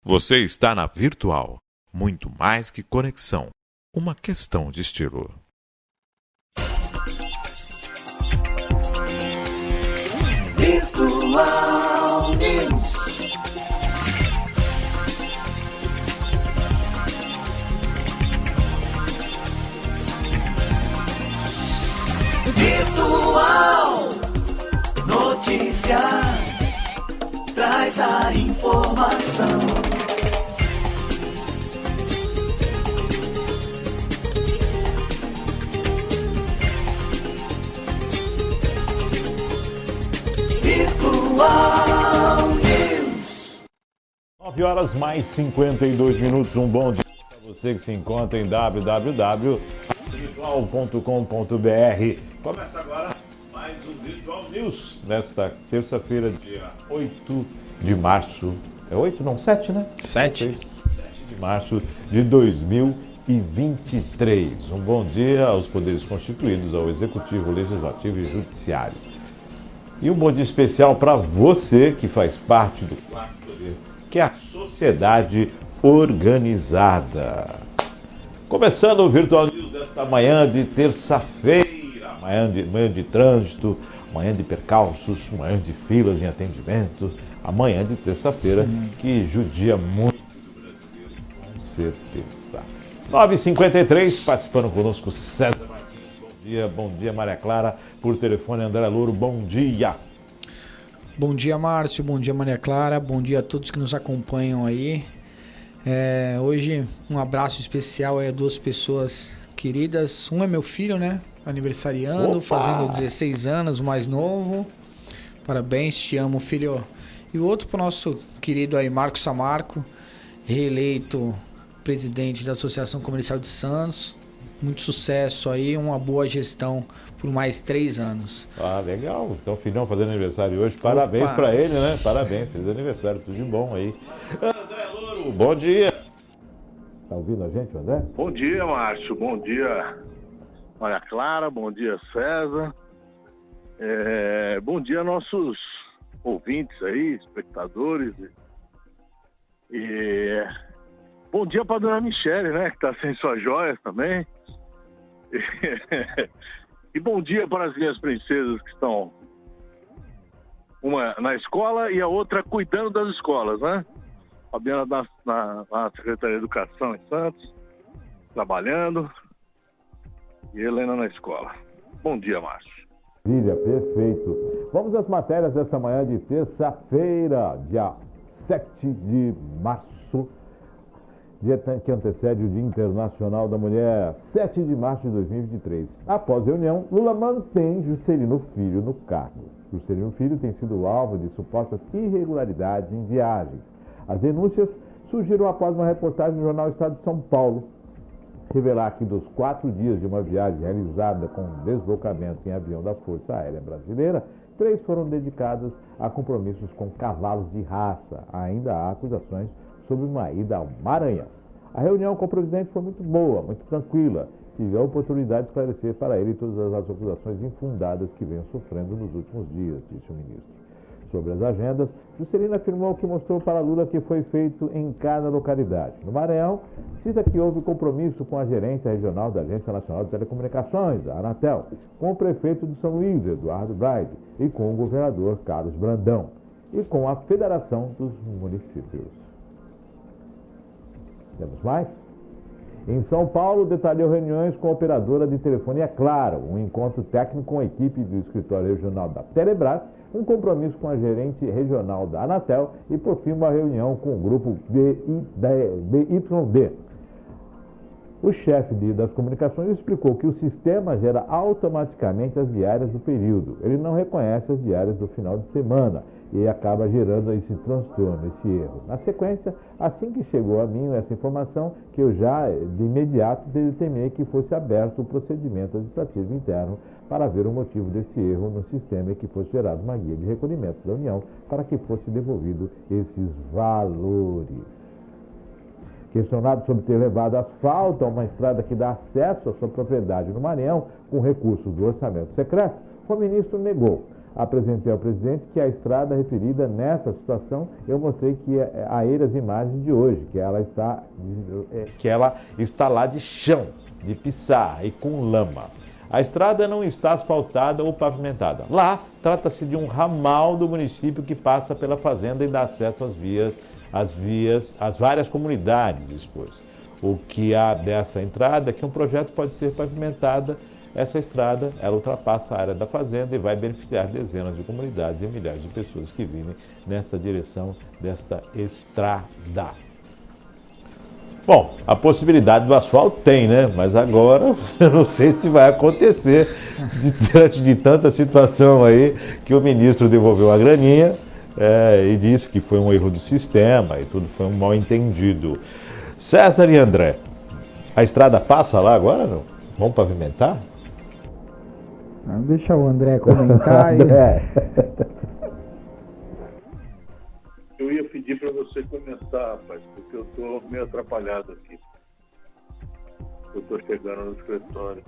Você está na Virtual. Muito mais que conexão. Uma questão de estilo. Virtual News. Virtual Notícias traz a informação. Virtual News. 9 horas mais 52 minutos. Um bom dia para você que se encontra em www.virtual.com.br. Começa agora mais um Virtual News nesta terça-feira, dia 8 de março. É 8? Não, 7, né? 7 de março de 2023. Um bom dia aos poderes constituídos, ao Executivo, Legislativo e Judiciário. E um bom dia especial para você que faz parte do quarto poder, que é a sociedade organizada. Começando o Virtual News desta manhã de terça-feira, manhã de trânsito, manhã de percalços, manhã de filas em atendimento, a manhã de terça-feira que judia muito do brasileiro, com certeza. 9h53, participando conosco César Martins. Bom dia Maria Clara, por telefone André Louro, bom dia. Bom dia, Márcio, bom dia, Maria Clara, bom dia a todos que nos acompanham aí. Hoje um abraço especial a duas pessoas queridas. Um é meu filho, né, aniversariando, Opa! fazendo 16 anos, o mais novo. Parabéns, te amo, filho. E o outro para o nosso querido aí, Marcos Samarco, reeleito presidente da Associação Comercial de Santos. Muito sucesso aí, uma boa gestão por mais 3 anos. Ah, legal. Então, filhão fazendo aniversário hoje. Parabéns para ele, né? Parabéns, feliz aniversário, tudo de bom aí. André Louro, bom dia. Tá ouvindo a gente, André? Bom dia, Márcio. Bom dia, Maria Clara. Bom dia, César. Bom dia, nossos ouvintes aí, espectadores. Bom dia para dona Michele, né? Que tá sem suas joias também. E bom dia para as minhas princesas que estão uma na escola e a outra cuidando das escolas, né? Fabiana na Secretaria de Educação em Santos, trabalhando, e Helena na escola. Bom dia, Márcio. Maravilha, perfeito. Vamos às matérias desta manhã de terça-feira, dia 7 de março. Dia que antecede o Dia Internacional da Mulher, 7 de março de 2023. Após a reunião, Lula mantém Juscelino Filho no cargo. Juscelino Filho tem sido alvo de supostas irregularidades em viagens. As denúncias surgiram após uma reportagem no jornal Estado de São Paulo revelar que dos 4 dias de uma viagem realizada com deslocamento em avião da Força Aérea Brasileira, 3 foram dedicados a compromissos com cavalos de raça. Ainda há acusações sobre uma ida ao Maranhão. A reunião com o presidente foi muito boa, muito tranquila. Tive a oportunidade de esclarecer para ele todas as acusações infundadas que venho sofrendo nos últimos dias, disse o ministro. Sobre as agendas, Juscelino afirmou que mostrou para Lula que foi feito em cada localidade. No Maranhão, cita que houve compromisso com a gerência regional da Agência Nacional de Telecomunicações, a Anatel, com o prefeito de São Luís, Eduardo Braide, e com o governador Carlos Brandão, e com a Federação dos Municípios. Temos mais? Em São Paulo, detalhou reuniões com a operadora de telefonia Claro, um encontro técnico com a equipe do escritório regional da Telebrás, um compromisso com a gerente regional da Anatel e, por fim, uma reunião com o grupo BYD. O chefe das comunicações explicou que o sistema gera automaticamente as diárias do período. Ele não reconhece as diárias do final de semana e acaba gerando esse transtorno, esse erro. Na sequência, assim que chegou a mim essa informação, que eu já de imediato determinei que fosse aberto o procedimento administrativo interno para ver o motivo desse erro no sistema e que fosse gerada uma guia de recolhimento da União para que fosse devolvido esses valores. Questionado sobre ter levado asfalto a uma estrada que dá acesso à sua propriedade no Maranhão com recursos do orçamento secreto, o ministro negou. apresentei ao presidente que a estrada referida nessa situação, eu mostrei que a ele as imagens de hoje, que ela está lá de chão, de pisar e com lama. A estrada não está asfaltada ou pavimentada. Lá, trata-se de um ramal do município que passa pela fazenda e dá acesso às várias comunidades depois. O que há dessa entrada é que um projeto pode ser pavimentada. Essa estrada, ela ultrapassa a área da fazenda e vai beneficiar dezenas de comunidades e milhares de pessoas que vivem nesta direção desta estrada. Bom, a possibilidade do asfalto tem, né? Mas agora eu não sei se vai acontecer diante de tanta situação aí que o ministro devolveu a graninha e disse que foi um erro do sistema e tudo foi um mal entendido. César e André, a estrada passa lá agora, não? Vamos pavimentar? Deixa o André comentar. Eu ia pedir para você começar, rapaz, porque eu estou meio atrapalhado aqui. Eu estou chegando no escritório.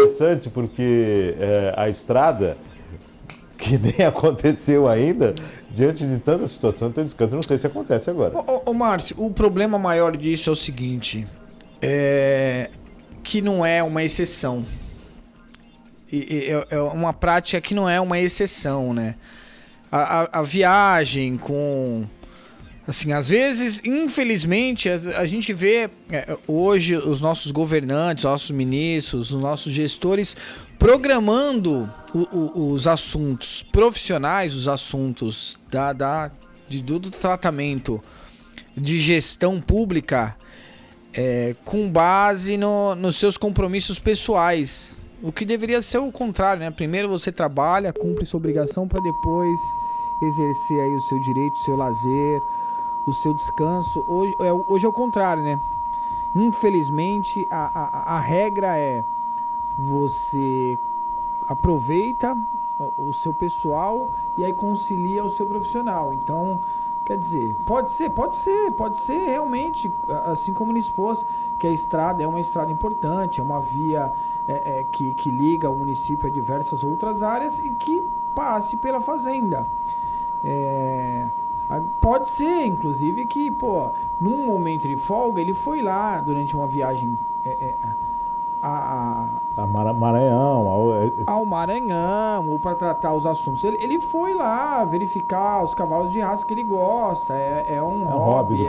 Interessante porque a estrada, que nem aconteceu ainda, diante de tanta situação, tem descanso. Não sei se acontece agora. Ô Márcio, o problema maior disso é o seguinte, que não é uma exceção. É uma prática que não é uma exceção, né? A viagem com... Assim, às vezes, infelizmente, a gente vê hoje os nossos governantes, os nossos ministros, os nossos gestores programando os assuntos profissionais, os assuntos do tratamento de gestão pública com base nos seus compromissos pessoais. O que deveria ser o contrário, né? Primeiro você trabalha, cumpre sua obrigação para depois exercer aí o seu direito, o seu lazer, o seu descanso. Hoje é o contrário, né? Infelizmente, a regra é você aproveita o seu pessoal e aí concilia o seu profissional. Então, quer dizer, pode ser realmente, assim como ele expôs, que a estrada é uma estrada importante, é uma via que liga o município a diversas outras áreas e que passe pela fazenda. Pode ser, inclusive, que, num momento de folga, ele foi lá durante uma viagem ao Maranhão, ou para tratar os assuntos. Ele foi lá verificar os cavalos de raça que ele gosta, é um hobby,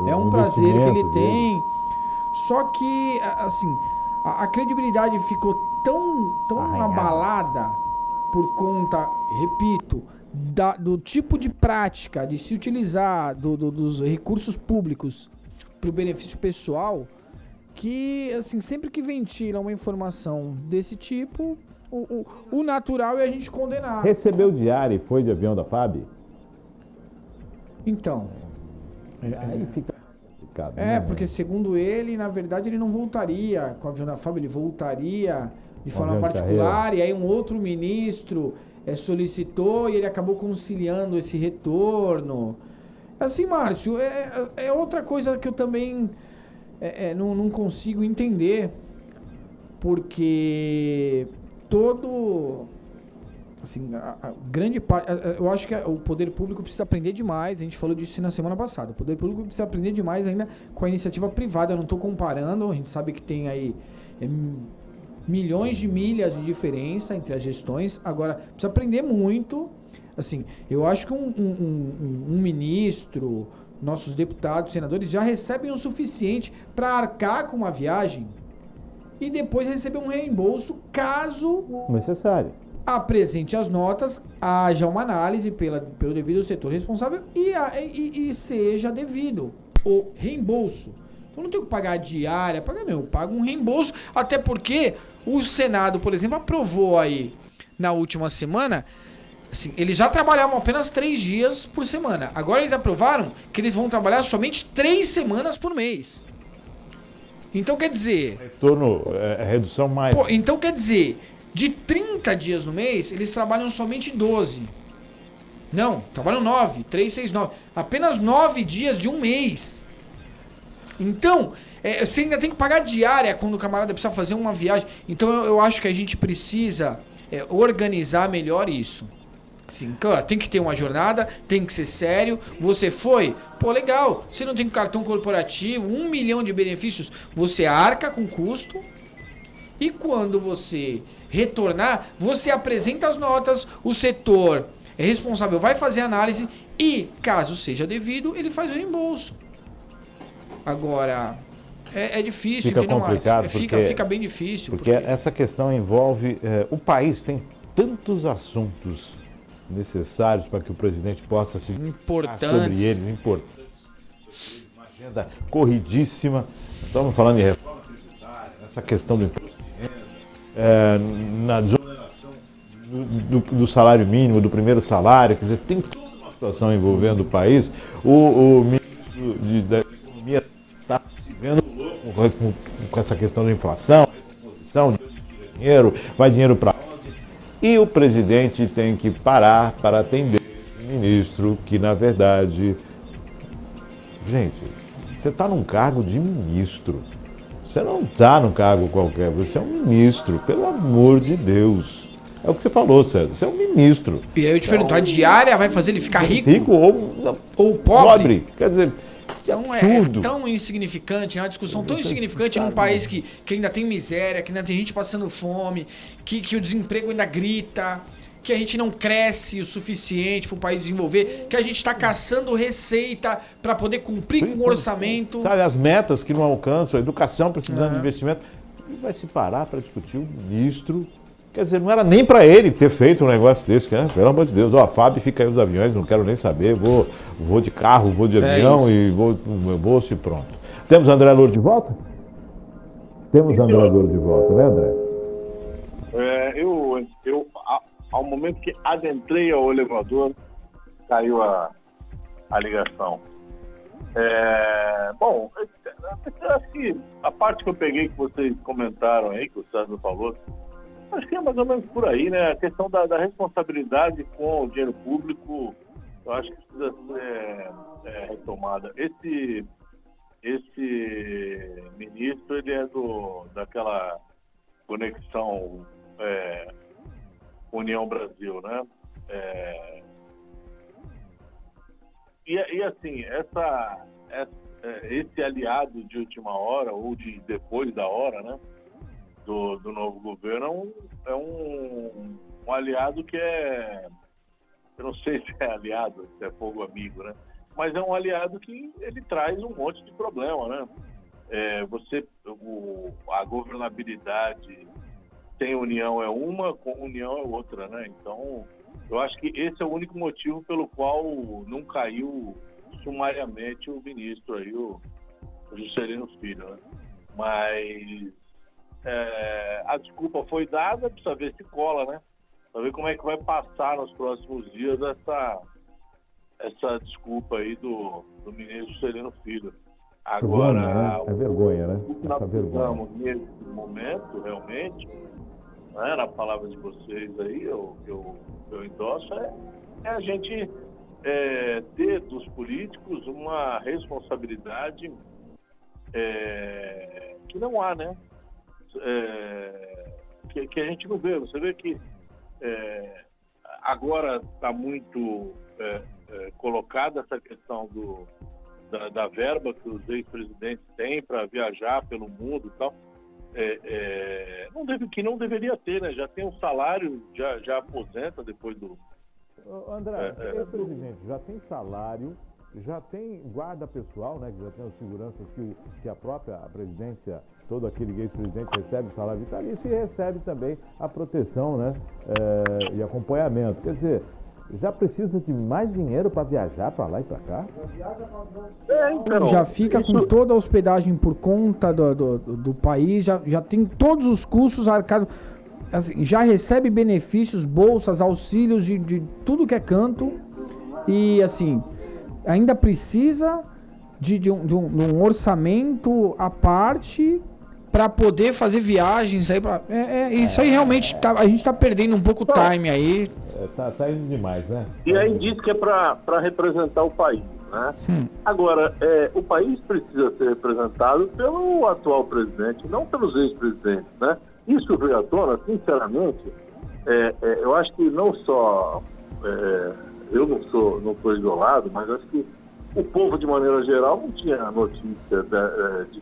é um prazer que ele tem. Só que, assim, a credibilidade ficou tão abalada por conta, repito, do tipo de prática de se utilizar dos recursos públicos para o benefício pessoal, que, assim, sempre que ventila uma informação desse tipo, o natural é a gente condenar. Recebeu diário e foi de avião da FAB? Então. Aí fica complicado. Né? Porque segundo ele, na verdade, ele não voltaria com o avião da FAB, ele voltaria de forma particular, e aí um outro ministro solicitou e ele acabou conciliando esse retorno. Assim, Márcio, é outra coisa que eu também não consigo entender, porque assim, a grande parte, eu acho que o poder público precisa aprender demais, a gente falou disso na semana passada, o poder público precisa aprender demais ainda com a iniciativa privada. Eu não estou comparando, a gente sabe que tem aí milhões de milhas de diferença entre as gestões, agora precisa aprender muito. Assim, eu acho que um ministro, nossos deputados, senadores já recebem o suficiente para arcar com uma viagem e depois receber um reembolso caso necessário. Apresente as notas, haja uma análise pelo devido setor responsável e seja devido o reembolso. Então não tenho que pagar a diária, eu pago um reembolso, até porque o Senado, por exemplo, aprovou aí na última semana. Assim, eles já trabalhavam apenas 3 dias por semana. Agora eles aprovaram que eles vão trabalhar somente 3 semanas por mês. Então quer dizer... Retorno, redução mais... então quer dizer, de 30 dias no mês, eles trabalham somente 12. Não, trabalham 9, 3, 6, 9. Apenas 9 dias de um mês. Então, você ainda tem que pagar diária quando o camarada precisa fazer uma viagem. Então, eu acho que a gente precisa organizar melhor isso. Sim, tem que ter uma jornada, tem que ser sério. Você foi? Pô, legal. Você não tem cartão corporativo, 1 milhão de benefícios. Você arca com custo. E quando você retornar, você apresenta as notas, o setor responsável vai fazer análise e, caso seja devido, ele faz o reembolso. Agora, é difícil, fica entendeu? Complicado Fica bem difícil. Porque essa questão envolve... o país tem tantos assuntos necessários para que o presidente possa se sobre eles, importantes, uma agenda corridíssima. Estamos falando de reforma tributária, essa questão do imposto de renda, na desoneração do salário mínimo, do primeiro salário, quer dizer, tem toda uma situação envolvendo o país. O ministro da Economia está se vendo louco com essa questão da inflação, recomposição, dinheiro, vai dinheiro para onde? E o presidente tem que parar para atender o ministro, que na verdade... Gente, você está num cargo de ministro. Você não está num cargo qualquer, você é um ministro, pelo amor de Deus. É o que você falou, César, você é um ministro. E aí eu te pergunto, a diária vai fazer ele ficar rico? Rico ou pobre? Quer dizer... Então é tão insignificante, é uma discussão tão insignificante num país que ainda tem miséria, que ainda tem gente passando fome, que o desemprego ainda grita, que a gente não cresce o suficiente para o país desenvolver, que a gente está caçando receita para poder cumprir com o orçamento. Sabe, as metas que não alcançam, a educação precisando de investimento. E vai se parar para discutir o ministro. Quer dizer, não era nem para ele ter feito um negócio desse, né? Pelo amor de Deus. Ó, Fábio, fica aí os aviões, não quero nem saber. Vou de carro, vou de avião e vou no meu bolso e pronto. Temos André Louro de volta? Temos André Louro de volta, né, André? Eu ao momento que adentrei ao elevador, caiu a ligação. Bom, acho que a parte que eu peguei que vocês comentaram aí, que o César falou, acho que é mais ou menos por aí, né? A questão da responsabilidade com o dinheiro público, eu acho que precisa ser retomada. Esse ministro, ele é daquela conexão União Brasil, né? E assim, esse aliado de última hora, ou de depois da hora, né? Do novo governo é um aliado que eu não sei se é aliado, se é fogo amigo, né? Mas é um aliado que ele traz um monte de problema, né? A governabilidade sem união é uma, com união é outra, né? Então, eu acho que esse é o único motivo pelo qual não caiu sumariamente o ministro aí, o Juscelino Filho, né? Mas a desculpa foi dada, precisa ver se cola, né? Para ver como é que vai passar nos próximos dias essa desculpa aí do ministro Juscelino Filho. Agora, é vergonha, né? O que nós precisamos nesse momento, realmente, né, na palavra de vocês aí, eu endosso, é a gente ter dos políticos uma responsabilidade que não há, né? Que a gente não vê. Você vê que agora está muito colocada essa questão da verba que os ex-presidentes têm para viajar pelo mundo e tal. Que não deveria ter, né? Já tem um salário, já aposenta depois do... André, ex-presidente já tem salário, já tem guarda pessoal, né? Que já tem as seguranças que a própria presidência, todo aquele ex-presidente recebe o salário vitalício e recebe também a proteção, né? E acompanhamento. Quer dizer, já precisa de mais dinheiro para viajar para lá e para cá? Então, já fica com toda a hospedagem por conta do país, já tem todos os custos arcados, assim, já recebe benefícios, bolsas, auxílios de tudo que é canto e assim, ainda precisa de um orçamento à parte para poder fazer viagens aí. Isso aí realmente a gente está perdendo um pouco o time aí. Tá indo demais, né? E aí diz que é para representar o país. né? Agora, o país precisa ser representado pelo atual presidente, não pelos ex-presidentes, né? Isso veio à tona, sinceramente, eu acho que não só, eu não sou isolado, mas acho que o povo, de maneira geral, não tinha notícia de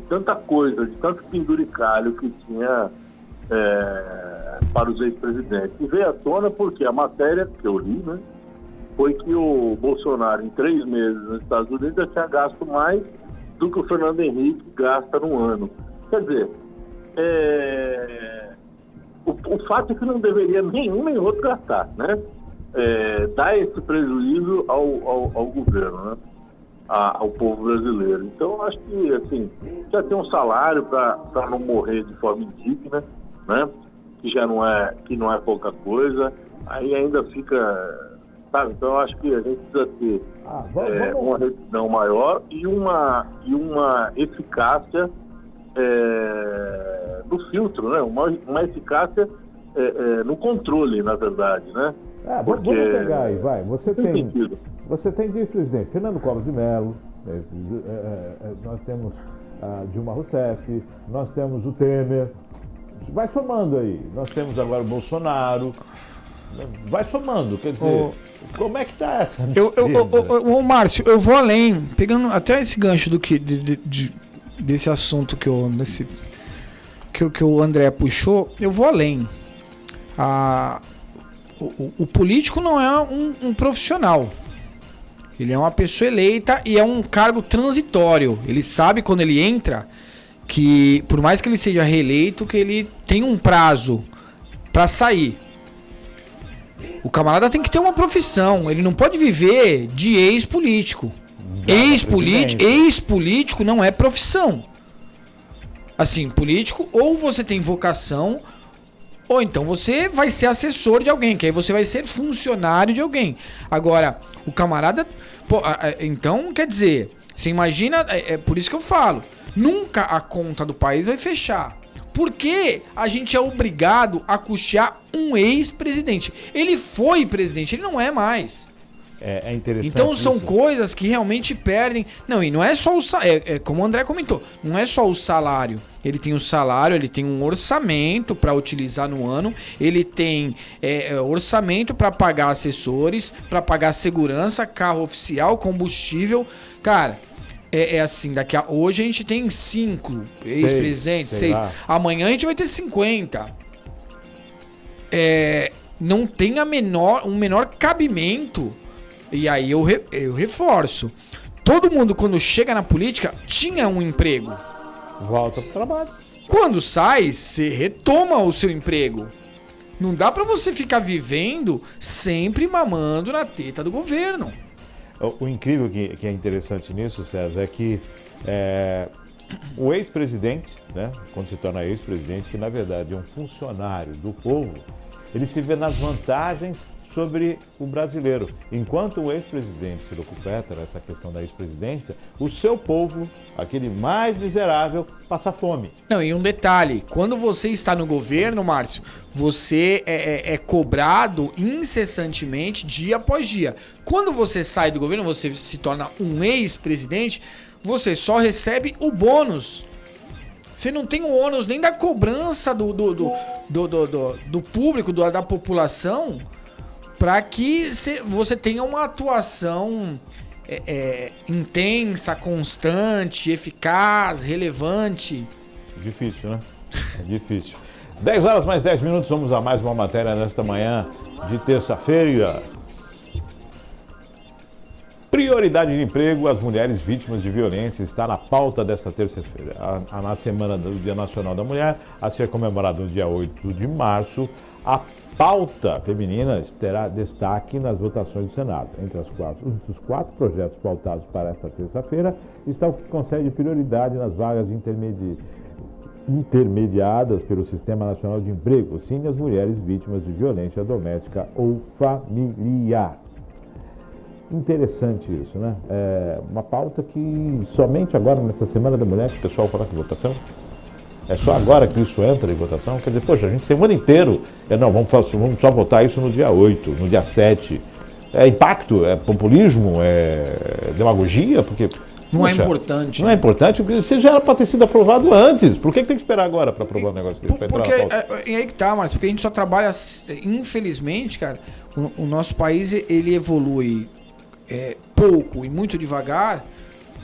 tanta coisa, de tanto penduricalho que tinha para os ex-presidentes. E veio à tona porque a matéria que eu li, né, foi que o Bolsonaro, em 3 meses nos Estados Unidos, já tinha gasto mais do que o Fernando Henrique gasta no ano. Quer dizer, o fato é que não deveria nenhum nem outro gastar, né? Dar esse prejuízo ao governo, né? Ao povo brasileiro. Então, acho que, assim, já tem um salário para não morrer de forma indigna, né? Que não é pouca coisa. Aí ainda fica, sabe? Então, acho que a gente precisa ter uma retidão maior e uma eficácia no filtro, né? Uma eficácia no controle, na verdade, né? Vamos pegar aí, vai. Você tem vice-presidente Fernando Collor de Mello, nós temos a Dilma Rousseff, nós temos o Temer, vai somando aí. Nós temos agora o Bolsonaro, vai somando, quer dizer, como é que tá essa? Márcio, eu vou além, pegando até esse gancho desse assunto que o André puxou, eu vou além. O político não é um profissional. Ele é uma pessoa eleita e é um cargo transitório. Ele sabe quando ele entra que, por mais que ele seja reeleito, que ele tem um prazo para sair. O camarada tem que ter uma profissão. Ele não pode viver de ex-político. Ex-político não é profissão. Assim, político, ou você tem vocação, ou então você vai ser assessor de alguém, que aí você vai ser funcionário de alguém. Agora, o camarada... então, quer dizer, você imagina... É por isso que eu falo. Nunca a conta do país vai fechar. Porque a gente é obrigado a custear um ex-presidente. Ele foi presidente, ele não é mais. É interessante. Então são isso. coisas que realmente perdem. Não, e não é só o salário. Como o André comentou, não é só o salário. Ele tem o salário, ele tem um orçamento para utilizar no ano, ele tem orçamento para pagar assessores, para pagar segurança, carro oficial, combustível. Cara, assim, hoje a gente tem 5 ex-presidentes, 6. Amanhã a gente vai ter 50. Não tem um menor cabimento. E aí eu reforço. Todo mundo, quando chega na política, tinha um emprego. Volta pro trabalho. Quando sai, você retoma o seu emprego. Não dá pra você ficar vivendo sempre mamando na teta do governo. O incrível que é interessante nisso, César, é que o ex-presidente, né, quando se torna ex-presidente, que na verdade é um funcionário do povo, ele se vê nas vantagens sobre o brasileiro. Enquanto o ex-presidente se recupera essa questão da ex-presidência, o seu povo, aquele mais miserável, passa fome. Não, e um detalhe, quando você está no governo, Márcio, você é cobrado incessantemente, dia após dia. Quando você sai do governo, você se torna um ex-presidente, você só recebe o bônus. Você não tem o ônus nem da cobrança do público, da população, para que você tenha uma atuação intensa, constante, eficaz, relevante. Difícil, né? É difícil. 10 horas mais 10 minutos, vamos a mais uma matéria nesta manhã de terça-feira. Prioridade de emprego às mulheres vítimas de violência está na pauta desta terça-feira. Na semana do Dia Nacional da Mulher, a ser comemorado no dia 8 de março, a pauta feminina terá destaque nas votações do Senado. Entre os 4 projetos pautados para esta terça-feira está o que concede prioridade nas vagas intermediadas pelo Sistema Nacional de Emprego, sim, às mulheres vítimas de violência doméstica ou familiar. Interessante isso, né? Uma pauta que somente agora, nessa Semana da Mulher, que o pessoal coloca em votação. É só agora que isso entra em votação? Quer dizer, poxa, a gente tem o ano inteiro. Vamos só votar isso no dia 8, no dia 7. É impacto? É populismo? É demagogia? Porque... Não é poxa, importante. Não é importante, porque você já era para ter sido aprovado antes. Por que tem que esperar agora para aprovar o negócio desse? Porque é aí que tá, mas porque a gente só trabalha, infelizmente, cara, o nosso país ele evolui pouco e muito devagar,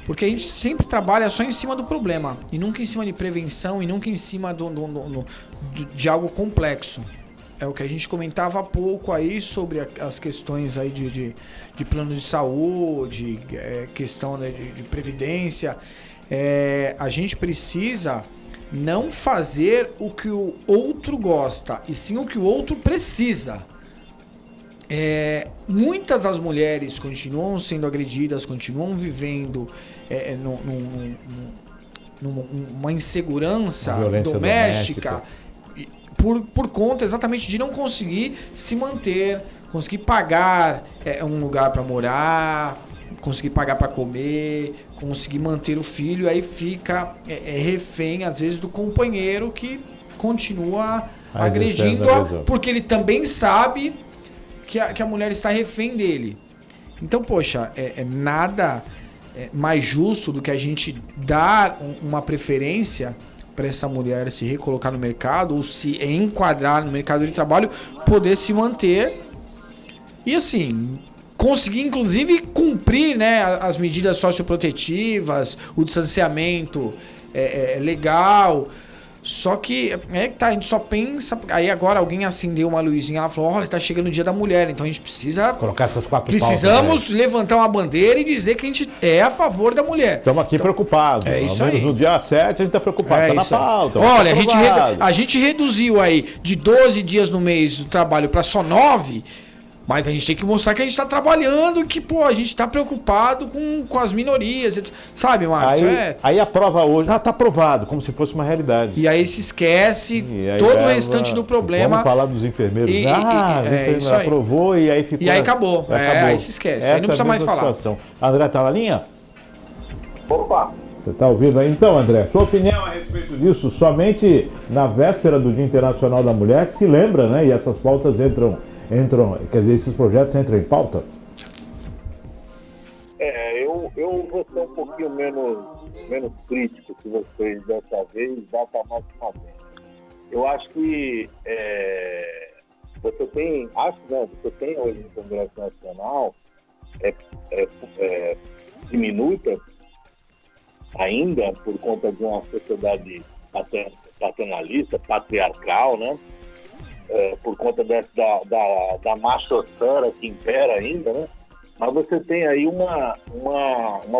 porque a gente sempre trabalha só em cima do problema e nunca em cima de prevenção e nunca em cima de algo complexo. É o que a gente comentava há pouco aí sobre as questões aí de plano de saúde, questão, né, de previdência. A gente precisa não fazer o que o outro gosta, e sim o que o outro precisa. Muitas das mulheres continuam sendo agredidas, continuam vivendo numa insegurança doméstica. Por conta exatamente de não conseguir se manter, conseguir pagar um lugar para morar, conseguir pagar para comer, conseguir manter o filho, aí fica refém às vezes do companheiro que continua agredindo-a, porque ele também sabe que a mulher está refém dele. Então, poxa, nada mais justo do que a gente dar uma preferência para essa mulher se recolocar no mercado ou se enquadrar no mercado de trabalho, poder se manter e assim conseguir inclusive cumprir, né, as medidas socioprotetivas, o distanciamento legal. Só que a gente só pensa. Aí agora alguém acendeu uma luzinha, ela falou: olha, tá chegando o dia da mulher, então a gente precisa colocar essas quatro Precisamos levantar uma bandeira e dizer que a gente é a favor da mulher. Estamos aqui preocupados. Isso ao menos aí. no dia 7 a gente está preocupado, está na pauta. Olha, a gente reduziu aí de 12 dias no mês o trabalho para só 9. Mas a gente tem que mostrar que a gente está trabalhando e que, a gente está preocupado com as minorias, sabe, Márcio? Aí aprova hoje, está aprovado, como se fosse uma realidade. E aí se esquece todo o restante do problema. Vamos falar dos enfermeiros. Isso aí. Aprovou e aí ficou... E aí acabou. Aí se esquece, aí não precisa mais falar. André, tá na linha? Opa! Você está ouvindo aí? Então, André, sua opinião a respeito disso, somente na véspera do Dia Internacional da Mulher, que se lembra, né? E essas pautas entram, quer dizer, esses projetos entram em pauta? Eu vou ser um pouquinho menos crítico que vocês dessa vez, data mais uma vez. Eu acho que você tem hoje no Congresso Nacional diminuta ainda por conta de uma sociedade paternalista, patriarcal, né? Por conta da machosfera que impera ainda, né? Mas você tem aí uma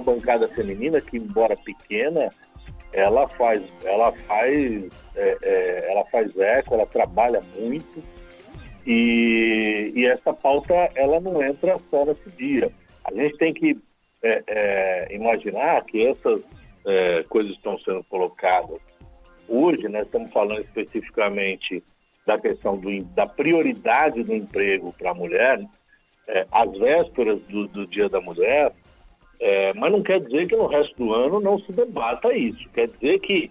bancada feminina que, embora pequena, ela faz eco, ela trabalha muito e essa pauta ela não entra só nesse dia. A gente tem que imaginar que essas coisas estão sendo colocadas hoje, né? Estamos falando especificamente da questão da prioridade do emprego para a mulher, às vésperas do Dia da Mulher, mas não quer dizer que no resto do ano não se debata isso. Quer dizer que,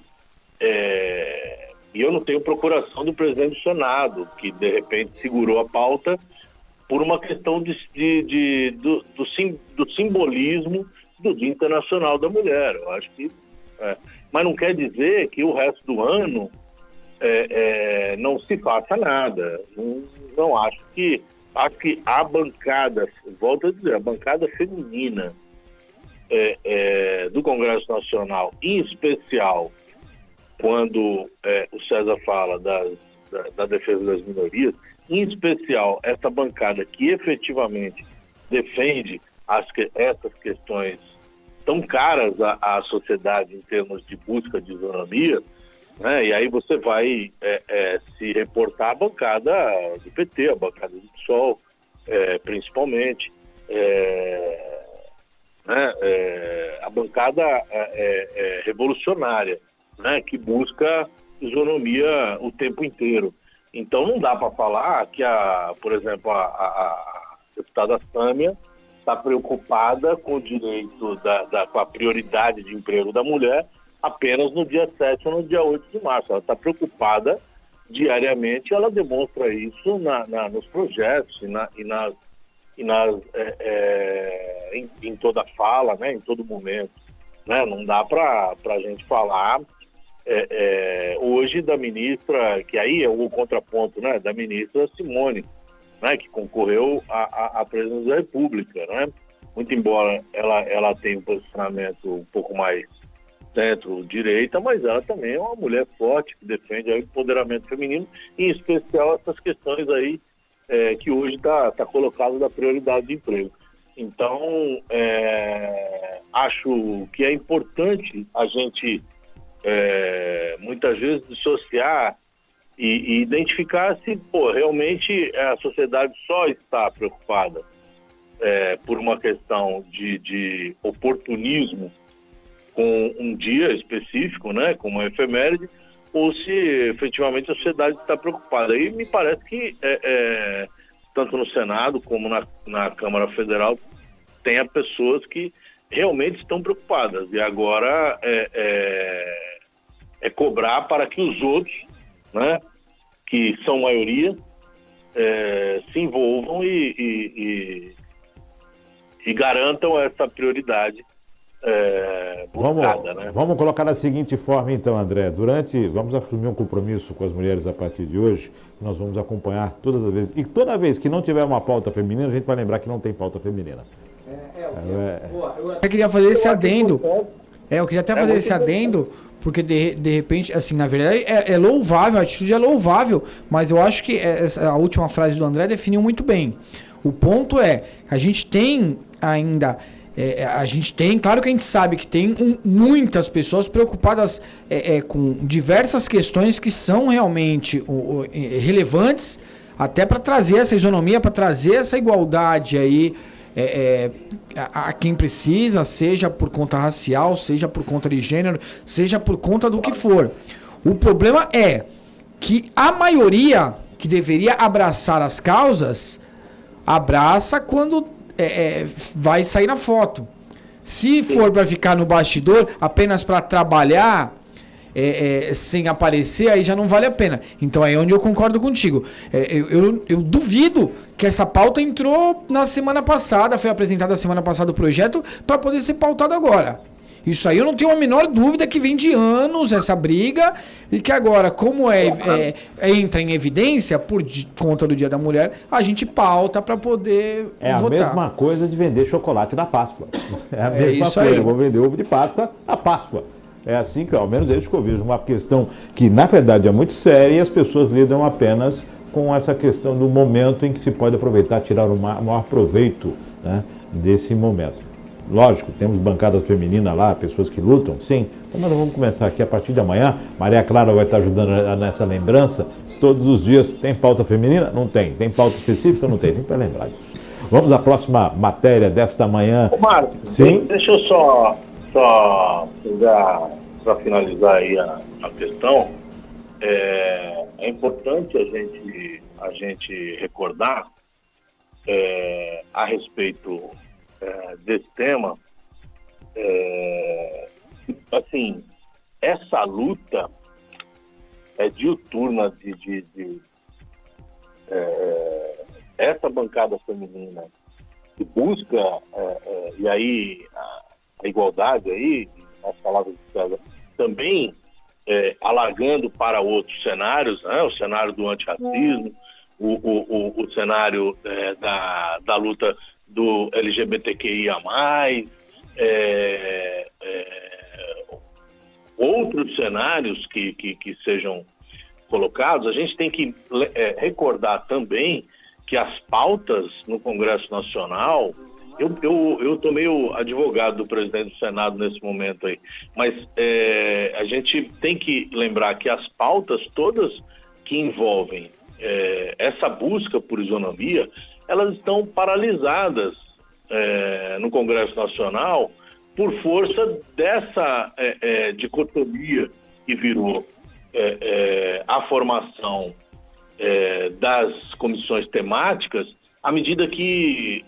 e eu não tenho procuração do presidente do Senado, que de repente segurou a pauta por uma questão do simbolismo do Dia Internacional da Mulher. Eu acho que, mas não quer dizer que o resto do ano não se faça nada. Não acho que a bancada, volto a dizer, a bancada feminina do Congresso Nacional, em especial quando o César fala da defesa das minorias, em especial essa bancada que efetivamente defende essas questões tão caras à sociedade em termos de busca de isonomia, né? E aí você vai se reportar à bancada do PT, a bancada do PSOL, principalmente, a bancada revolucionária, né? Que busca isonomia o tempo inteiro. Então não dá para falar que, por exemplo, a deputada Sâmia está preocupada com o direito, com a prioridade de emprego da mulher apenas no dia 7 ou no dia 8 de março. Ela está preocupada diariamente, ela demonstra isso nos projetos em toda fala, né, em todo momento. Né? Não dá para a gente falar hoje da ministra, que aí é o contraponto, né, da ministra Simone, né, que concorreu à presidência da República. Né? Muito embora ela tenha um posicionamento um pouco mais centro-direita, mas ela também é uma mulher forte que defende o empoderamento feminino, em especial essas questões aí que hoje está colocado da prioridade de emprego. Então, acho que é importante a gente, muitas vezes, dissociar e identificar se realmente a sociedade só está preocupada por uma questão de oportunismo com um dia específico, né, como a efeméride, ou se efetivamente a sociedade está preocupada. E me parece que, tanto no Senado como na Câmara Federal, tenha pessoas que realmente estão preocupadas. E agora é cobrar para que os outros, né, que são maioria, se envolvam e garantam essa prioridade buscada, né? Vamos colocar da seguinte forma, então, André. Vamos assumir um compromisso com as mulheres a partir de hoje. Nós vamos acompanhar todas as vezes. E toda vez que não tiver uma pauta feminina, a gente vai lembrar que não tem pauta feminina. Eu queria fazer esse adendo. Eu queria até fazer esse adendo, porque de repente, assim, na verdade, é louvável, a atitude é louvável, mas eu acho que a última frase do André definiu muito bem. O ponto é, a gente tem ainda... claro que a gente sabe que tem muitas pessoas preocupadas com diversas questões que são realmente relevantes, até para trazer essa isonomia, para trazer essa igualdade aí a quem precisa, seja por conta racial, seja por conta de gênero, seja por conta do que for. O problema é que a maioria que deveria abraçar as causas, abraça quando vai sair na foto. Se for para ficar no bastidor, apenas para trabalhar, sem aparecer, aí já não vale a pena. Então é onde eu concordo contigo. Eu duvido que essa pauta entrou na semana passada, foi apresentada na semana passada o projeto, para poder ser pautado agora. Isso aí eu não tenho a menor dúvida que vem de anos essa briga e que agora, como entra em evidência por conta do Dia da Mulher, a gente pauta para poder votar. É a mesma coisa de vender chocolate na Páscoa. É a mesma coisa. Aí. Eu vou vender ovo de Páscoa na Páscoa. É assim que, ao menos desde que eu vejo, uma questão que na verdade é muito séria e as pessoas lidam apenas com essa questão do momento em que se pode aproveitar, tirar o maior proveito, né, desse momento. Lógico, temos bancadas femininas lá, pessoas que lutam, sim. Então nós vamos começar aqui a partir de amanhã. Maria Clara vai estar ajudando nessa lembrança. Todos os dias tem pauta feminina? Não tem. Tem pauta específica? Não tem. Tem para lembrar disso. Vamos à próxima matéria desta manhã. Ô, Marcos, sim? Deixa eu só para finalizar aí a questão. É importante a gente recordar a respeito desse tema, assim, essa luta diuturna essa bancada feminina que busca, e aí a igualdade aí, as palavras de César, também alargando para outros cenários, né? O cenário do antirracismo, o cenário da luta do LGBTQIA+, outros cenários que sejam colocados. A gente tem que recordar também que as pautas no Congresso Nacional, eu tô meio advogado do presidente do Senado nesse momento aí, mas a gente tem que lembrar que as pautas todas que envolvem essa busca por isonomia, elas estão paralisadas no Congresso Nacional por força dessa dicotomia que virou a formação das comissões temáticas, à medida que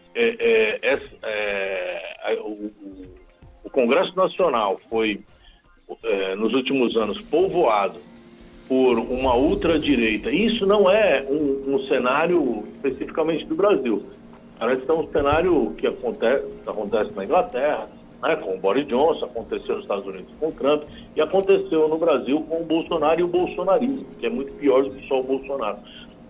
o Congresso Nacional foi, nos últimos anos, povoado por uma ultradireita. Isso não é um cenário especificamente do Brasil. Parece que é um cenário que acontece na Inglaterra, né, com o Boris Johnson, aconteceu nos Estados Unidos com o Trump, e aconteceu no Brasil com o Bolsonaro e o bolsonarismo, que é muito pior do que só o Bolsonaro.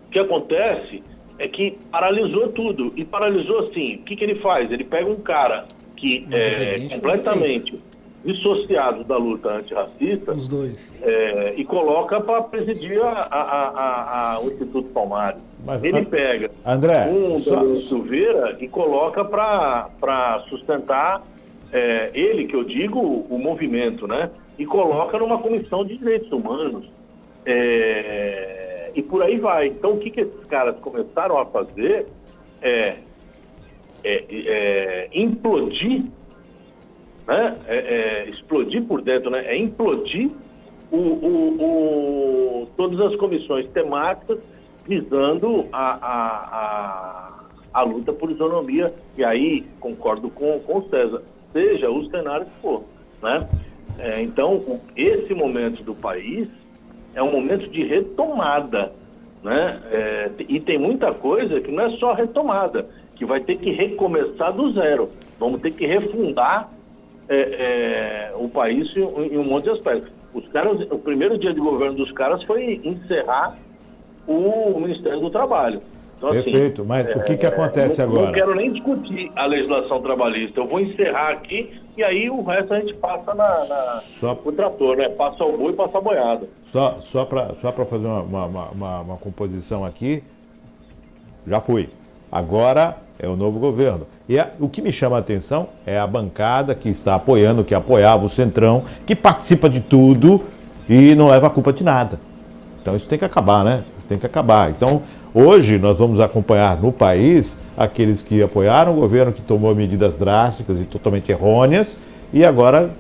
O que acontece é que paralisou tudo, e paralisou assim, o que ele faz? Ele pega um cara que é completamente dissociado da luta antirracista, Os dois. e coloca para presidir o Instituto Palmares. Mas, Ele pega André, Daniel Silveira e coloca para sustentar ele, que eu digo, o movimento, né? E coloca numa comissão de direitos humanos. E por aí vai. Então, o que esses caras começaram a fazer é implodir, né? Explodir por dentro, né? É implodir todas as comissões temáticas visando a luta por isonomia. E aí, concordo com o César, seja o cenário que for, né? Então, esse momento do país é um momento de retomada, né? E tem muita coisa que não é só retomada, que vai ter que recomeçar do zero. Vamos ter que refundar o país em um monte de aspectos. Os caras, o primeiro dia de governo dos caras foi encerrar o Ministério do Trabalho. Então, perfeito, assim, mas o que acontece agora? Não quero nem discutir a legislação trabalhista. Eu vou encerrar aqui e aí o resto a gente passa o trator, né? Passa o boi e passa a boiada. Só para fazer uma composição aqui, já fui. Agora é o novo governo. E o que me chama a atenção é a bancada que está apoiando, que apoiava o Centrão, que participa de tudo e não leva a culpa de nada. Então isso tem que acabar, né? Tem que acabar. Então, hoje nós vamos acompanhar no país aqueles que apoiaram o governo, que tomou medidas drásticas e totalmente errôneas, e agora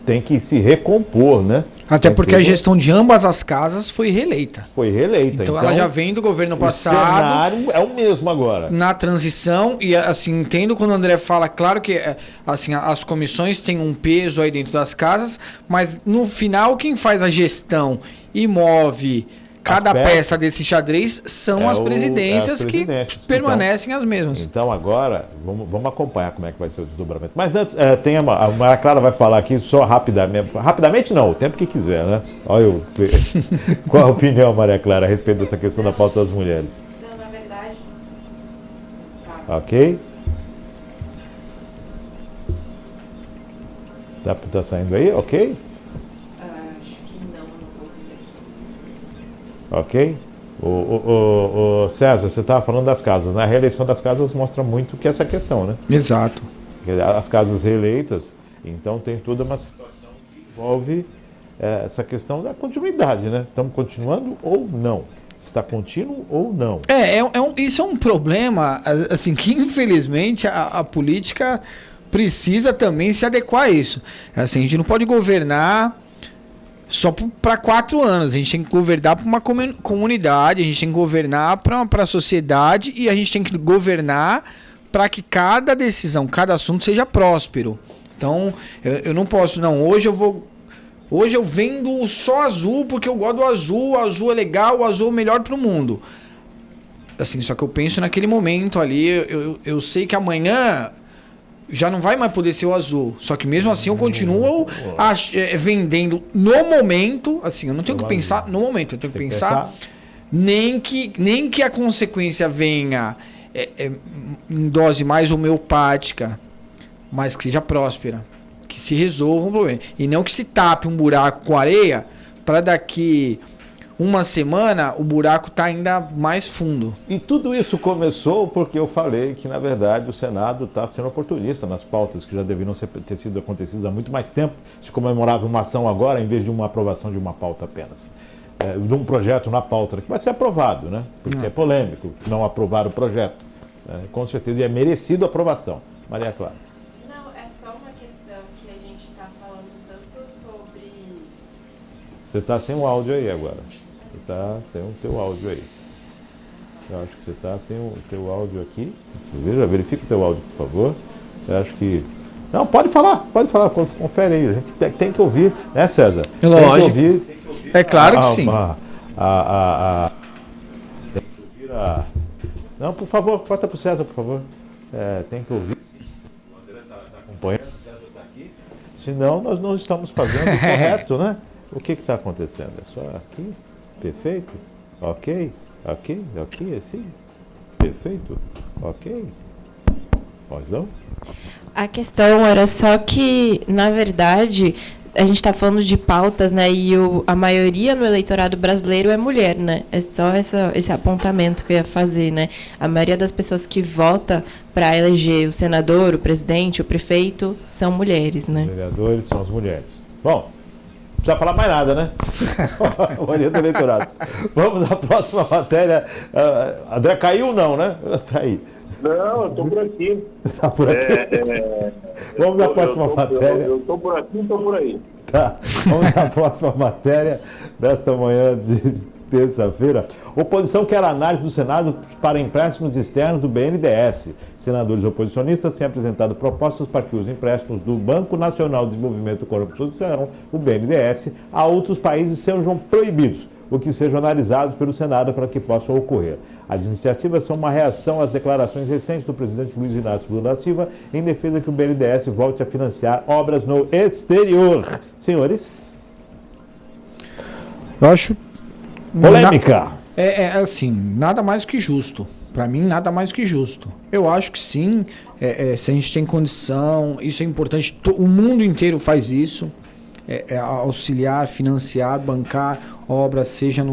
tem que se recompor, né? Até porque a gestão de ambas as casas foi reeleita. Foi reeleita. Então ela já vem do governo passado. O cenário é o mesmo agora. Na transição, e assim, entendo quando o André fala, claro que assim, as comissões têm um peso aí dentro das casas, mas no final quem faz a gestão e move cada peça desse xadrez são as presidências que permanecem as mesmas. Então agora, vamos acompanhar como é que vai ser o desdobramento. Mas antes, a Maria Clara vai falar aqui só rapidamente. Rapidamente não, o tempo que quiser, né? Olha eu. Qual a opinião, Maria Clara, a respeito dessa questão da pauta das mulheres? Não, na verdade... Tá. Ok? Tá saindo aí? Ok? Ok? O César, você estava falando das casas. A reeleição das casas mostra muito que essa questão, né? Exato. As casas reeleitas, então tem toda uma situação que envolve essa questão da continuidade, né? Estamos continuando ou não? Está contínuo ou não? Isso é um problema, assim, que infelizmente a política precisa também se adequar a isso. Assim, a gente não pode governar só para 4 anos. A gente tem que governar para uma comunidade, a gente tem que governar para a sociedade e a gente tem que governar para que cada decisão, cada assunto seja próspero. Então, eu não posso, hoje eu vendo só azul porque eu gosto do azul, o azul é legal, o azul é o melhor para o mundo. Assim, só que eu penso naquele momento ali, eu sei que amanhã já não vai mais poder ser o azul. Só que mesmo assim eu continuo vendendo no momento. Assim, eu não tenho que pensar no momento. Eu tenho que pensar nem que a consequência venha em dose mais homeopática, mas que seja próspera. Que se resolva um problema. E não que se tape um buraco com areia para daqui uma semana o buraco está ainda mais fundo. E tudo isso começou porque eu falei que, na verdade, o Senado está sendo oportunista nas pautas que já deveriam ter sido acontecidas há muito mais tempo. Se comemorava uma ação agora, em vez de uma aprovação de uma pauta apenas. De um projeto na pauta, que vai ser aprovado, né? Porque é polêmico não aprovar o projeto. Com certeza, e é merecido a aprovação. Maria Clara. Não, é só uma questão que a gente está falando tanto sobre... Você está sem o áudio aí agora. Você está sem o teu áudio aí. Eu acho que você está sem o teu áudio aqui. Veja, verifica o teu áudio, por favor. Eu acho que... Não, pode falar, confere aí. A gente tem que ouvir, né, César? É lógico. Tem que ouvir, é claro que sim. Tem que ouvir Não, por favor, corta pro César, por favor. Tem que ouvir. O André está acompanhando, o César está aqui. Senão, nós não estamos fazendo o correto, né? O que está acontecendo? É só aqui? Perfeito? Ok? Ok? Ok, assim? Perfeito? Ok? Pode não? A questão era só que, na verdade, a gente está falando de pautas, né? E a maioria no eleitorado brasileiro é mulher, né? É só esse apontamento que eu ia fazer, né? A maioria das pessoas que vota para eleger o senador, o presidente, o prefeito, são mulheres, né? Os vereadores são as mulheres. Bom, não precisa falar mais nada, né? A maioria do eleitorado. Vamos à próxima matéria. André caiu ou não, né? Está aí. Não, eu estou por aqui. Está por aqui. Vamos à próxima matéria. Eu estou por aqui e estou por aí. Tá. Vamos à próxima matéria desta manhã de terça-feira. Oposição quer análise do Senado para empréstimos externos do BNDES. Senadores oposicionistas têm apresentado propostas para que os empréstimos do Banco Nacional de Desenvolvimento e Corrupção, o BNDES, a outros países sejam proibidos, o que sejam analisados pelo Senado para que possam ocorrer. As iniciativas são uma reação às declarações recentes do presidente Luiz Inácio Lula da Silva em defesa que o BNDES volte a financiar obras no exterior. Senhores? Eu acho... Polêmica. Assim, nada mais que justo. Para mim, nada mais que justo. Eu acho que sim, se a gente tem condição, isso é importante. O mundo inteiro faz isso. Auxiliar, financiar, bancar obras, seja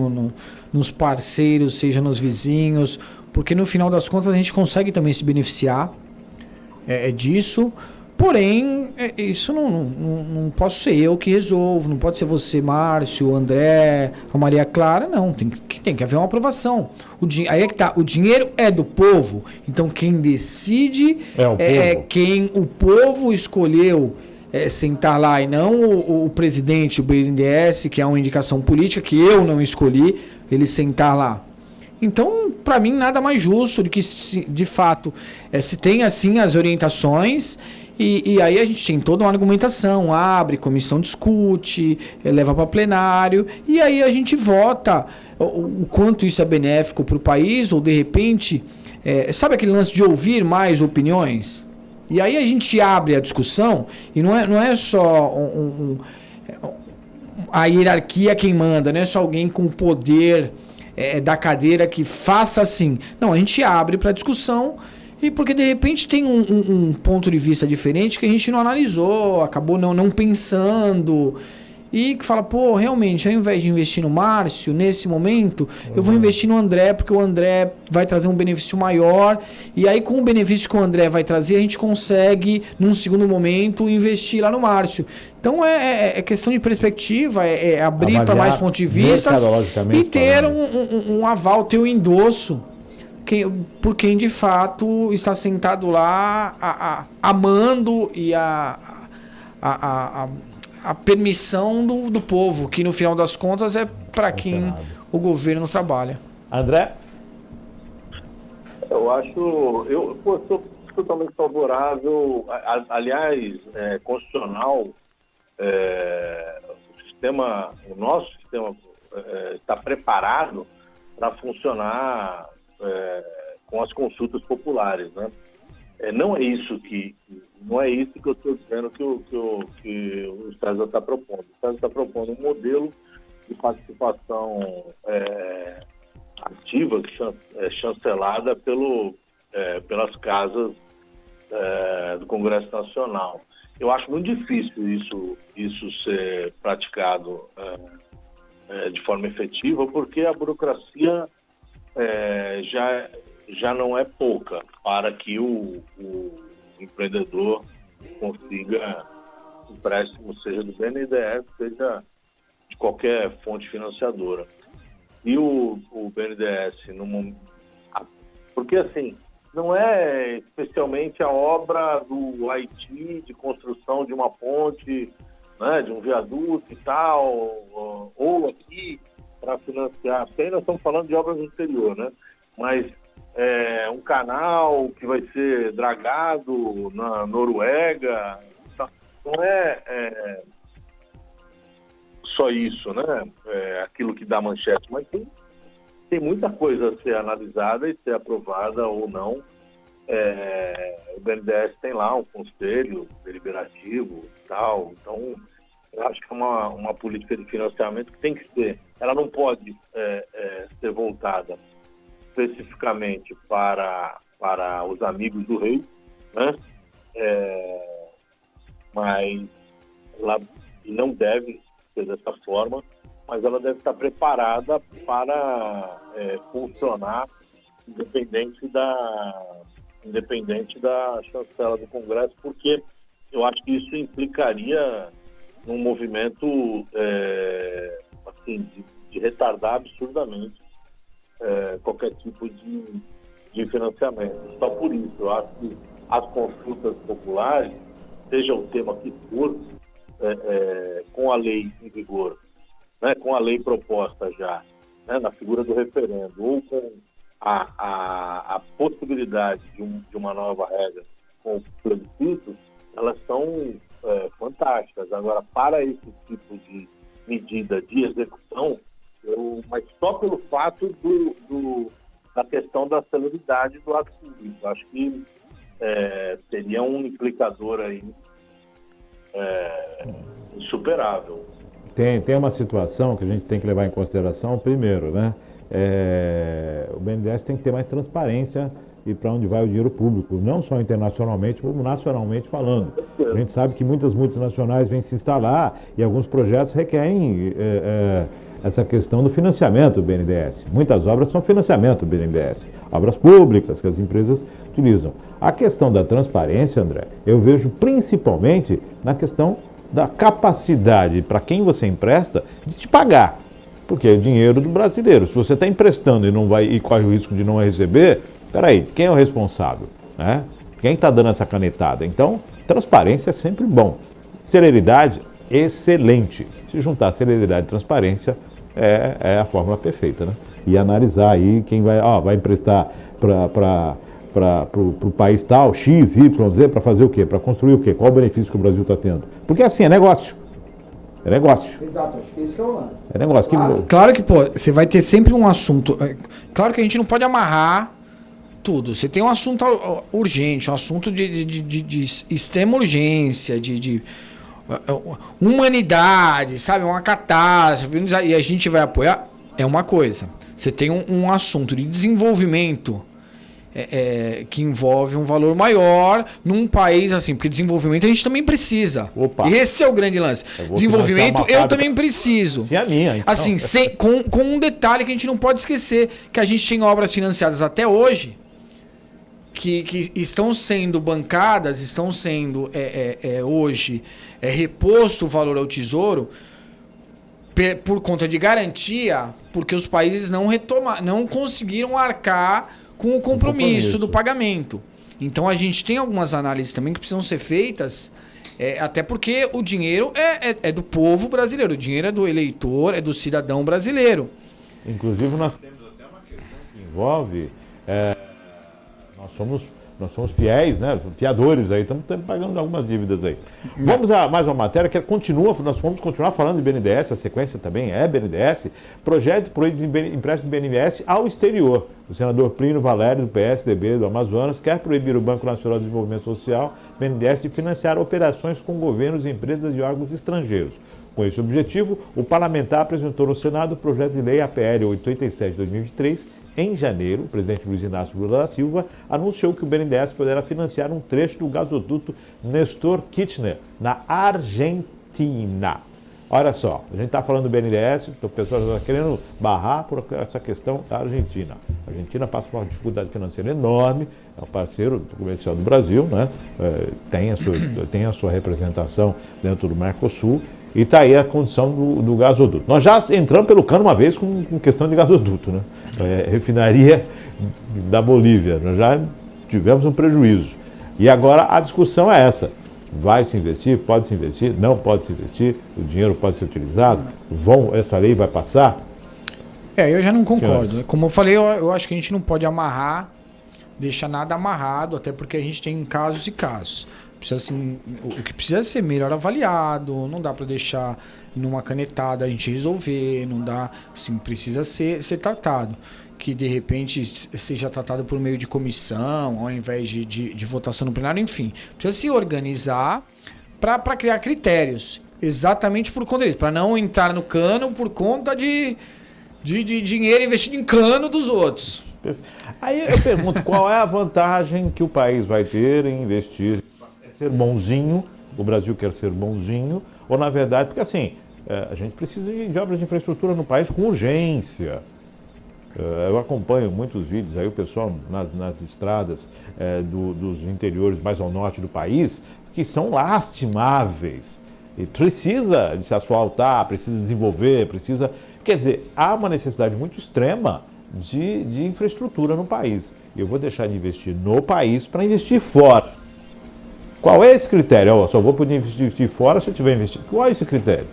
nos parceiros, seja nos vizinhos, porque no final das contas a gente consegue também se beneficiar disso. Porém, isso não posso ser eu que resolvo, não pode ser você, Márcio, o André, a Maria Clara, não, tem que haver uma aprovação. Aí é que tá, o dinheiro é do povo, então quem decide é quem o povo escolheu sentar lá, e não o presidente, o BNDES, que é uma indicação política que eu não escolhi, ele sentar lá. Então, para mim, nada mais justo do que, de fato, se tem assim as orientações. E aí a gente tem toda uma argumentação, abre, comissão discute, leva para plenário, e aí a gente vota o quanto isso é benéfico para o país, ou de repente, sabe aquele lance de ouvir mais opiniões? E aí a gente abre a discussão, e não é só a hierarquia quem manda, não é só alguém com poder da cadeira que faça assim. Não, a gente abre para discussão. E porque de repente tem um ponto de vista diferente que a gente não analisou, acabou não pensando. E que fala, pô, realmente, ao invés de investir no Márcio, nesse momento, eu vou investir no André, porque o André vai trazer um benefício maior. E aí, com o benefício que o André vai trazer, a gente consegue, num segundo momento, investir lá no Márcio. Então, é questão de perspectiva, abrir para mais pontos de vista e ter um aval, ter um endosso. Por quem de fato está sentado lá amando e a permissão do povo, que no final das contas é para quem o governo trabalha. André? Eu sou totalmente favorável, aliás, constitucional, o nosso sistema está preparado para funcionar com as consultas populares, né? Não é isso que eu estou dizendo que o César está propondo. O César está propondo um modelo de participação ativa, chancelada pelas casas do Congresso Nacional. Eu acho muito difícil isso ser praticado de forma efetiva, porque a burocracia já não é pouca para que o empreendedor consiga empréstimo, seja do BNDES, seja de qualquer fonte financiadora. E o BNDES, porque assim, não é especialmente a obra do Haiti de construção de uma ponte, né, de um viaduto e tal, ou aqui para financiar, porque aí nós estamos falando de obras no exterior, né? Mas um canal que vai ser dragado na Noruega, não é só isso, né? Aquilo que dá manchete, mas tem muita coisa a ser analisada e ser aprovada ou não. O BNDES tem lá um conselho deliberativo e tal, então eu acho que é uma política de financiamento que tem que ser, ela não pode ser voltada especificamente para os amigos do rei, né? Mas ela não deve ser dessa forma, mas ela deve estar preparada para funcionar independente da chancela do Congresso, porque eu acho que isso implicaria num movimento assim, de retardar absurdamente qualquer tipo de financiamento. Só por isso, eu acho que as consultas populares, seja o tema que for, com a lei em vigor, né, com a lei proposta já, né, na figura do referendo, ou com a possibilidade de uma nova regra com o plebiscito, elas são fantásticas. Agora, para esse tipo de medida de execução, mas só pelo fato da questão da celeridade do ato público, acho que seria um implicador aí insuperável. Tem uma situação que a gente tem que levar em consideração. Primeiro, né? O BNDES tem que ter mais transparência e para onde vai o dinheiro público, não só internacionalmente, como nacionalmente falando. A gente sabe que muitas multinacionais vêm se instalar e alguns projetos requerem essa questão do financiamento do BNDES. Muitas obras são financiamento do BNDES, obras públicas que as empresas utilizam. A questão da transparência, André, eu vejo principalmente na questão da capacidade para quem você empresta de te pagar. Porque é o dinheiro do brasileiro. Se você está emprestando e corre o risco de não receber, peraí, quem é o responsável? Né? Quem está dando essa canetada? Então, transparência é sempre bom. Celeridade, excelente. Se juntar celeridade e transparência, é a fórmula perfeita, né? E analisar aí quem vai emprestar para o país tal, X, Y, Z, para fazer o quê? Para construir o quê? Qual o benefício que o Brasil está tendo? Porque assim, é negócio. É negócio. Exato, acho que isso que é o lance. É negócio. Claro que, você vai ter sempre um assunto. Claro que a gente não pode amarrar tudo. Você tem um assunto urgente, um assunto de extrema urgência, de humanidade, sabe? Uma catástrofe, e a gente vai apoiar, é uma coisa. Você tem um assunto de desenvolvimento que envolve um valor maior num país assim, porque desenvolvimento a gente também precisa. Opa. Esse é o grande lance. Desenvolvimento eu também preciso. Se a minha, então. Assim, com um detalhe que a gente não pode esquecer, que a gente tem obras financiadas até hoje que estão sendo bancadas, estão sendo hoje reposto o valor ao Tesouro por conta de garantia, porque os países não conseguiram arcar com o compromisso do pagamento. Então a gente tem algumas análises também que precisam ser feitas, até porque o dinheiro é do povo brasileiro, o dinheiro é do eleitor, é do cidadão brasileiro. Inclusive nós temos até uma questão que envolve, nós somos fiéis, né? Fiadores aí, estamos pagando algumas dívidas aí. Vamos a mais uma matéria que nós vamos continuar falando de BNDES, a sequência também é BNDES, projeto proíbe empréstimo do BNDES ao exterior. O senador Plínio Valério, do PSDB do Amazonas, quer proibir o Banco Nacional de Desenvolvimento Social, BNDES, de financiar operações com governos e empresas de órgãos estrangeiros. Com esse objetivo, o parlamentar apresentou no Senado o projeto de lei APL 887 de 2023. Em janeiro, o presidente Luiz Inácio Lula da Silva anunciou que o BNDES poderá financiar um trecho do gasoduto Nestor Kirchner, na Argentina. Olha só, a gente está falando do BNDES, o pessoal está querendo barrar por essa questão da Argentina. A Argentina passa por uma dificuldade financeira enorme, é um parceiro comercial do Brasil, né? Tem a sua representação dentro do Mercosul, e está aí a condição do gasoduto. Nós já entramos pelo cano uma vez com questão de gasoduto, né? Refinaria da Bolívia, nós já tivemos um prejuízo. E agora a discussão é essa: vai se investir, pode se investir, não pode se investir, o dinheiro pode ser utilizado, essa lei vai passar? Eu já não concordo. Como eu falei, eu acho que a gente não pode amarrar deixa nada amarrado, até porque a gente tem casos e casos. Precisa, assim, o que precisa ser melhor avaliado, não dá para deixar numa canetada a gente resolver, não dá, assim, precisa ser tratado. Que de repente seja tratado por meio de comissão, ao invés de votação no plenário, enfim. Precisa se organizar para criar critérios, exatamente por conta disso, para não entrar no cano por conta de dinheiro investido em cano dos outros. Aí eu pergunto, qual é a vantagem que o país vai ter em investir? É ser bonzinho, o Brasil quer ser bonzinho, ou na verdade, porque assim, a gente precisa de obras de infraestrutura no país com urgência. Eu acompanho muitos vídeos aí, o pessoal nas estradas dos interiores mais ao norte do país, que são lastimáveis. E precisa de se asfaltar, precisa desenvolver, precisa... Quer dizer, há uma necessidade muito extrema de infraestrutura no país. E eu vou deixar de investir no país para investir fora. Qual é esse critério? Eu só vou poder investir fora se eu tiver investido. Qual é esse critério?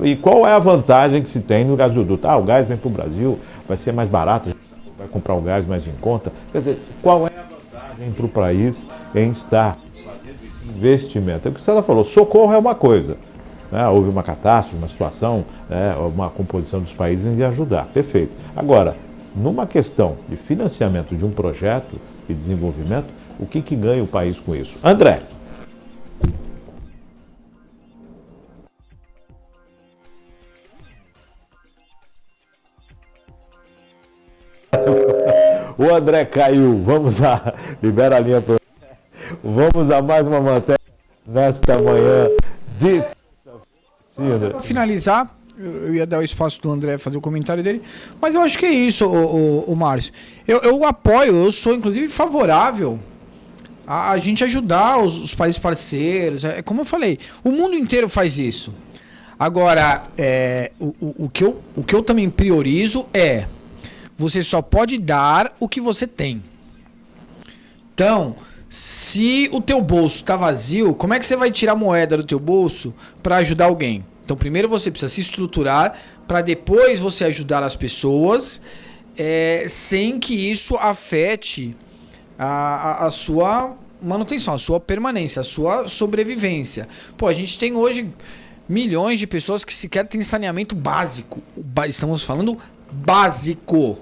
E qual é a vantagem que se tem no gasoduto? O gás vem para o Brasil, vai ser mais barato, vai comprar o gás mais em conta. Quer dizer, qual é a vantagem para o país em estar fazendo esse investimento? É o que você falou, socorro é uma coisa. Houve uma catástrofe, uma situação, uma composição dos países de ajudar, perfeito. Agora, numa questão de financiamento de um projeto e desenvolvimento, o que ganha o país com isso? André. O André caiu. Vamos lá. Libera a linha para o Vamos a mais uma matéria nesta manhã de... Para finalizar, eu ia dar o espaço do André fazer o comentário dele, mas eu acho que é isso, o Márcio. Eu apoio, eu sou inclusive favorável a gente ajudar os países parceiros. Como eu falei, o mundo inteiro faz isso. Agora, o que eu também priorizo é: você só pode dar o que você tem. Então, se o teu bolso está vazio, como é que você vai tirar moeda do teu bolso para ajudar alguém? Então, primeiro você precisa se estruturar para depois você ajudar as pessoas, sem que isso afete a sua manutenção, a sua permanência, a sua sobrevivência. Pô, a gente tem hoje milhões de pessoas que sequer têm saneamento básico. Estamos falando básico.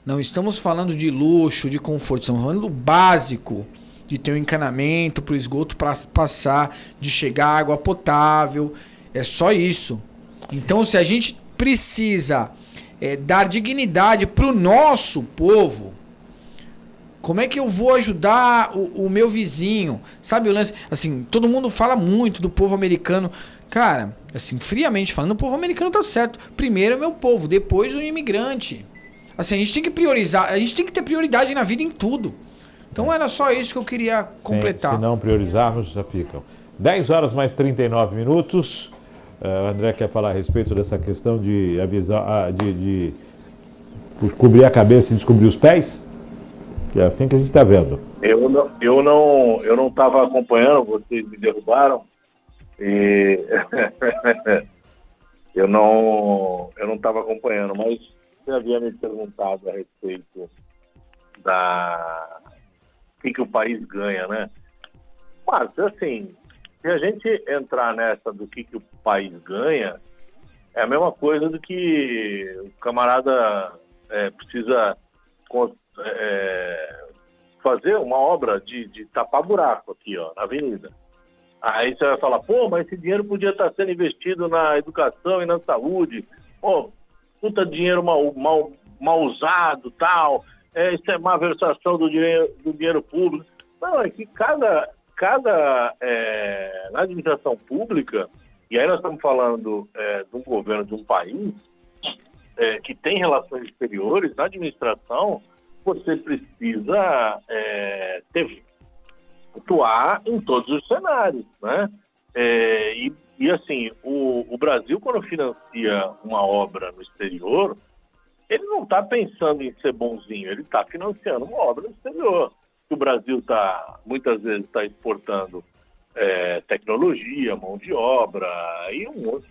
Não estamos falando de luxo, de conforto. Estamos falando do básico. De ter um encanamento para o esgoto para passar, de chegar água potável. É só isso. Então, se a gente precisa dar dignidade para o nosso povo, como é que eu vou ajudar o meu vizinho? Sabe o lance? Assim, todo mundo fala muito do povo americano. Cara, assim, friamente falando, o povo americano tá certo. Primeiro é o meu povo, depois o imigrante. Assim, a gente tem que priorizar, a gente tem que ter prioridade na vida em tudo. Então era só isso que eu queria completar. Se não priorizarmos, já ficam. 10 horas mais 39 minutos. O André quer falar a respeito dessa questão de avisar, de cobrir a cabeça e descobrir os pés? Que é assim que a gente está vendo. Eu não estava acompanhando, vocês me derrubaram. E eu não estava acompanhando, mas você havia me perguntado a respeito da que o país ganha, né? Mas, assim, se a gente entrar nessa do que o país ganha, é a mesma coisa do que o camarada precisa fazer uma obra de tapar buraco aqui, ó, na avenida. Aí você vai falar, pô, mas esse dinheiro podia estar sendo investido na educação e na saúde. Pô, puta dinheiro mal usado, tal. Isso é má versação do dinheiro público. Não, é que na administração pública, e aí nós estamos falando de um governo de um país que tem relações exteriores, na administração, você precisa atuar em todos os cenários, né? E assim, o Brasil, quando financia uma obra no exterior, ele não está pensando em ser bonzinho, ele está financiando uma obra no exterior. O Brasil muitas vezes está exportando tecnologia, mão de obra e um monte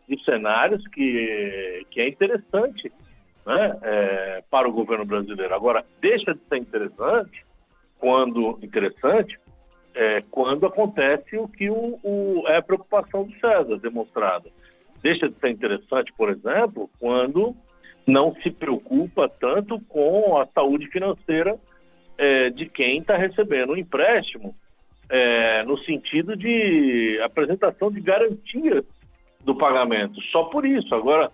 de cenários que é interessante né, para o governo brasileiro. Agora, deixa de ser interessante quando acontece o que é a preocupação do César demonstrada. Deixa de ser interessante, por exemplo, quando não se preocupa tanto com a saúde financeira de quem está recebendo um empréstimo, no sentido de apresentação de garantias do pagamento. Só por isso. Agora,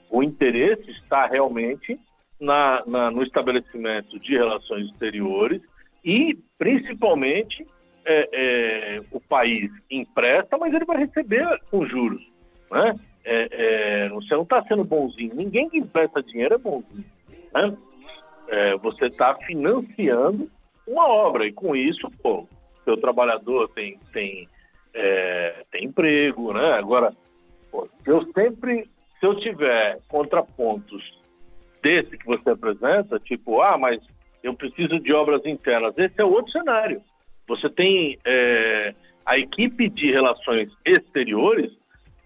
o interesse está realmente no estabelecimento de relações exteriores e, principalmente, o país empresta, mas ele vai receber com juros, né? Você não está sendo bonzinho. Ninguém que empresta dinheiro é bonzinho, né? Você está financiando uma obra e, com isso, o seu trabalhador tem emprego, né? Agora, se eu tiver contrapontos desse que você apresenta, tipo, mas eu preciso de obras internas, esse é outro cenário. Você tem a equipe de relações exteriores,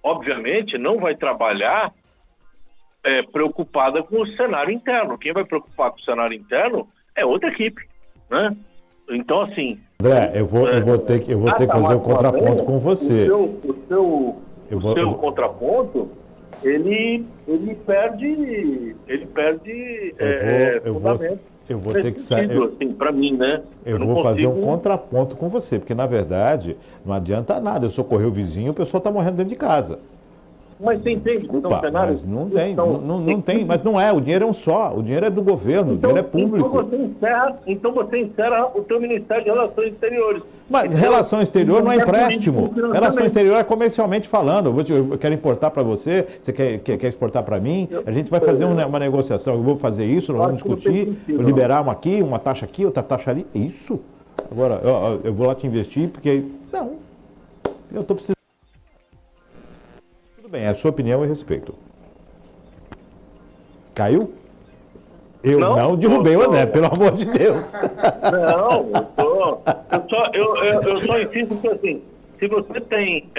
obviamente, não vai trabalhar preocupada com o cenário interno. Quem vai preocupar com o cenário interno é outra equipe, né? Então, assim... André, eu vou ter que fazer um contraponto com você. O seu contraponto, ele perde fundamento. Eu vou ter que sair. Assim, para mim, né? Eu vou fazer um contraponto com você, porque na verdade não adianta nada eu socorrer o vizinho, o pessoal está morrendo dentro de casa. Mas você entende que são cenários? Mas não tem, não tem, mas não é, o dinheiro é um só, o dinheiro é do governo, o dinheiro é público. Então você encerra o teu Ministério de Relações Exteriores. Mas relação exterior não é empréstimo. Relação exterior é comercialmente falando. Eu quero importar para você, você quer exportar para mim, a gente vai fazer uma negociação, eu vou fazer isso, nós vamos discutir, liberar uma taxa aqui, outra taxa ali, isso. Agora, eu vou lá te investir, porque, não, eu estou precisando. Tudo bem, é a sua opinião e respeito. Caiu? Eu não derrubei o André, pelo amor de Deus. Não, eu só insisto que, assim, se você tem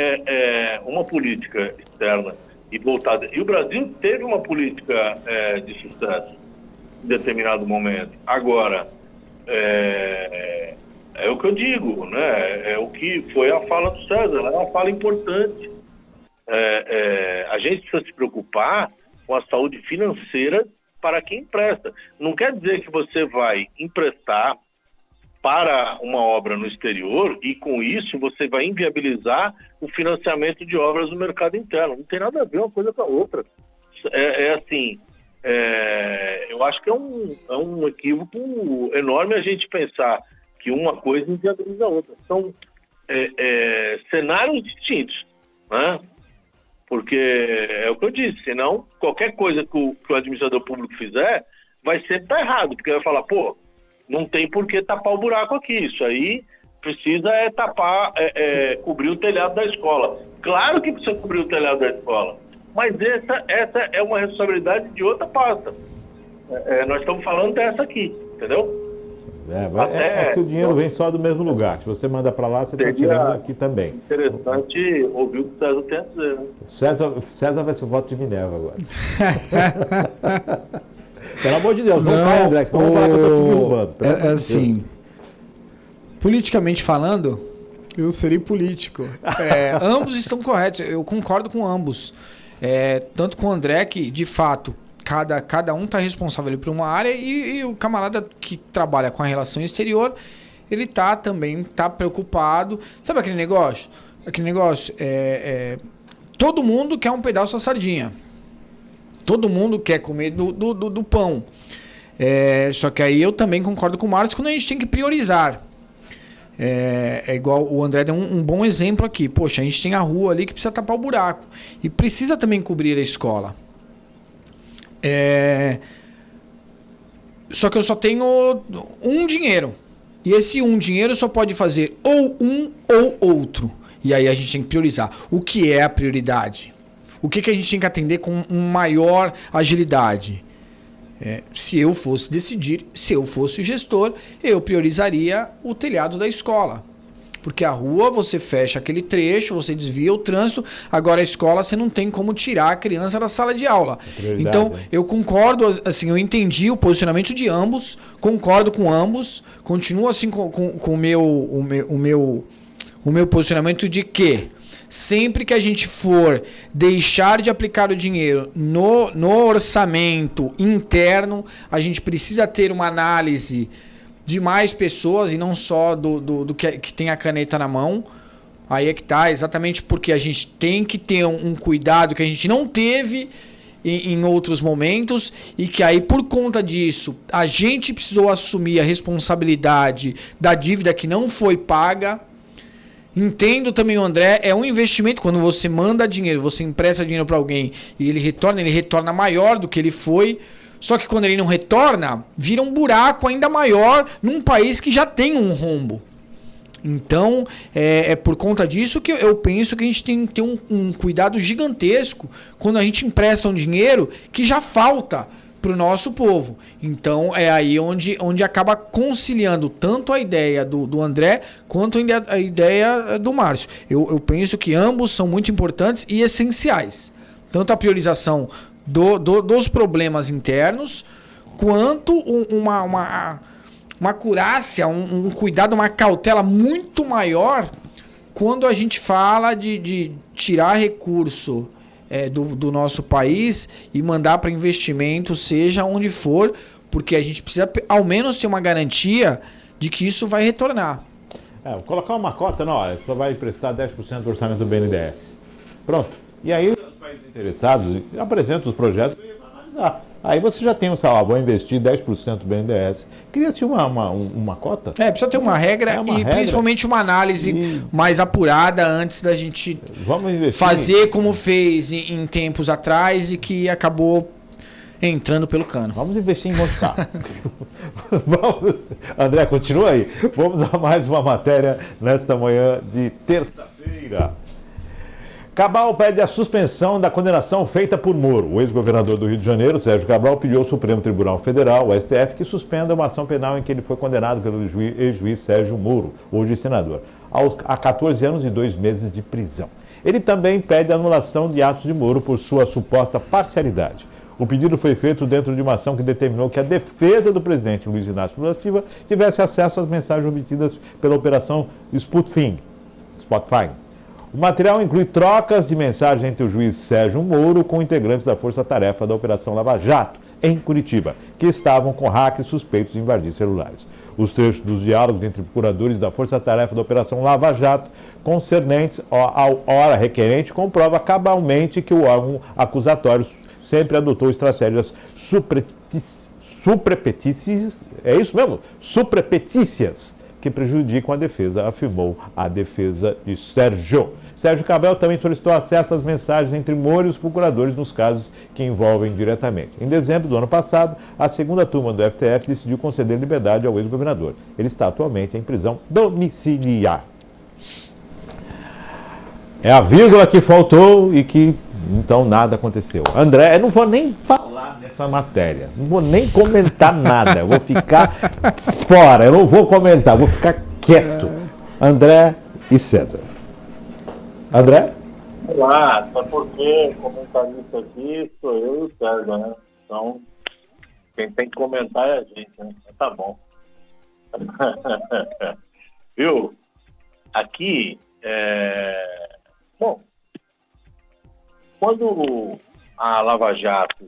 uma política externa e voltada... E o Brasil teve uma política de sucesso em determinado momento. Agora, é o que eu digo, né? É o que foi a fala do César, é uma fala importante. A gente precisa se preocupar com a saúde financeira para quem empresta. Não quer dizer que você vai emprestar para uma obra no exterior e, com isso, você vai inviabilizar o financiamento de obras no mercado interno. Não tem nada a ver uma coisa com a outra. Eu acho que é um equívoco enorme a gente pensar que uma coisa inviabiliza a outra. São cenários distintos, né? Porque é o que eu disse, senão qualquer coisa que o administrador público fizer vai sempre estar errado, porque vai falar, não tem por que tapar o buraco aqui, isso aí precisa tapar, cobrir o telhado da escola. Claro que precisa cobrir o telhado da escola, mas essa é uma responsabilidade de outra pasta. Nós estamos falando dessa aqui, entendeu? É que o dinheiro vem só do mesmo lugar. Se você manda para lá, você está tirando aqui também. Interessante ouvir o que o César tem a dizer. Né? César vai ser o voto de Minerva agora. Pelo amor de Deus, não cai, André, senão vamos falar que eu estou te derrubando. Assim, politicamente falando, eu serei político. Ambos estão corretos, eu concordo com ambos. Tanto com o André, que de fato cada um está responsável ali por uma área e o camarada que trabalha com a relação exterior, ele também tá preocupado. Sabe aquele negócio? Todo mundo quer um pedaço da sardinha. Todo mundo quer comer do pão. Só que aí eu também concordo com o Márcio quando a gente tem que priorizar. Igual o André deu um bom exemplo aqui. Poxa, a gente tem a rua ali que precisa tapar o buraco. E precisa também cobrir a escola. Só que eu só tenho um dinheiro. E esse dinheiro só pode fazer ou um ou outro. E aí a gente tem que priorizar. O que é a prioridade? O que a gente tem que atender com maior agilidade? Se eu fosse decidir, se eu fosse o gestor, eu priorizaria o telhado da escola. Porque a rua você fecha aquele trecho, você desvia o trânsito, agora a escola você não tem como tirar a criança da sala de aula. Então, eu concordo, assim, eu entendi o posicionamento de ambos, concordo com ambos, continuo assim com o meu posicionamento de que sempre que a gente for deixar de aplicar o dinheiro no orçamento interno, a gente precisa ter uma análise de mais pessoas e não só do que tem a caneta na mão. Aí é que tá, exatamente porque a gente tem que ter um cuidado que a gente não teve em outros momentos e que aí por conta disso a gente precisou assumir a responsabilidade da dívida que não foi paga. Entendo também o André, é um investimento. Quando você manda dinheiro, você empresta dinheiro para alguém e ele retorna maior do que ele foi. Só que quando ele não retorna, vira um buraco ainda maior num país que já tem um rombo. Então, é por conta disso que eu penso que a gente tem que ter um cuidado gigantesco quando a gente empresta um dinheiro que já falta para o nosso povo. Então, é aí onde acaba conciliando tanto a ideia do André quanto a ideia do Márcio. Eu penso que ambos são muito importantes e essenciais. Tanto a priorização dos problemas internos, quanto uma acurácia, um cuidado, uma cautela muito maior quando a gente fala de tirar recurso do nosso país e mandar para investimento, seja onde for, porque a gente precisa ao menos ter uma garantia de que isso vai retornar. Vou colocar uma cota, não, olha, só vai emprestar 10% do orçamento do BNDES. Pronto. E aí os países interessados apresentam os projetos e vão analisar. Aí você já tem um salário, vou investir 10% do BNDES. Cria-se uma cota. Precisa ter uma regra principalmente uma análise mais apurada antes da gente fazer como fez em tempos atrás e que acabou entrando pelo cano. Vamos investir em Monte Carlo. André, continua aí. Vamos a mais uma matéria nesta manhã de terça-feira. Cabral pede a suspensão da condenação feita por Moro. O ex-governador do Rio de Janeiro, Sérgio Cabral, pediu ao Supremo Tribunal Federal, o STF, que suspenda uma ação penal em que ele foi condenado pelo ex-juiz Sérgio Moro, hoje senador, a 14 anos e 2 meses de prisão. Ele também pede a anulação de atos de Moro por sua suposta parcialidade. O pedido foi feito dentro de uma ação que determinou que a defesa do presidente Luiz Inácio Lula da Silva tivesse acesso às mensagens obtidas pela operação Spotfing. O material inclui trocas de mensagens entre o juiz Sérgio Moro com integrantes da força-tarefa da Operação Lava Jato, em Curitiba, que estavam com hackers suspeitos de invadir celulares. Os trechos dos diálogos entre procuradores da força-tarefa da Operação Lava Jato, concernentes ao hora requerente, comprova cabalmente que o órgão acusatório sempre adotou estratégias suprepetícias, que prejudicam a defesa, afirmou a defesa de Sérgio. Sérgio Cabral também solicitou acesso às mensagens entre Moro e os procuradores nos casos que envolvem diretamente. Em dezembro do ano passado, a segunda turma do FTF decidiu conceder liberdade ao ex-governador. Ele está atualmente em prisão domiciliar. É a vírgula que faltou e que, então, nada aconteceu. André, eu não vou nem falar nessa matéria, não vou nem comentar nada, eu vou ficar fora, eu não vou comentar, vou ficar quieto. André e César. André? Olá, só porque comentarista aqui sou eu e o César, né? Então, quem tem que comentar é a gente, né? Tá bom. Viu? Aqui, bom, quando a Lava Jato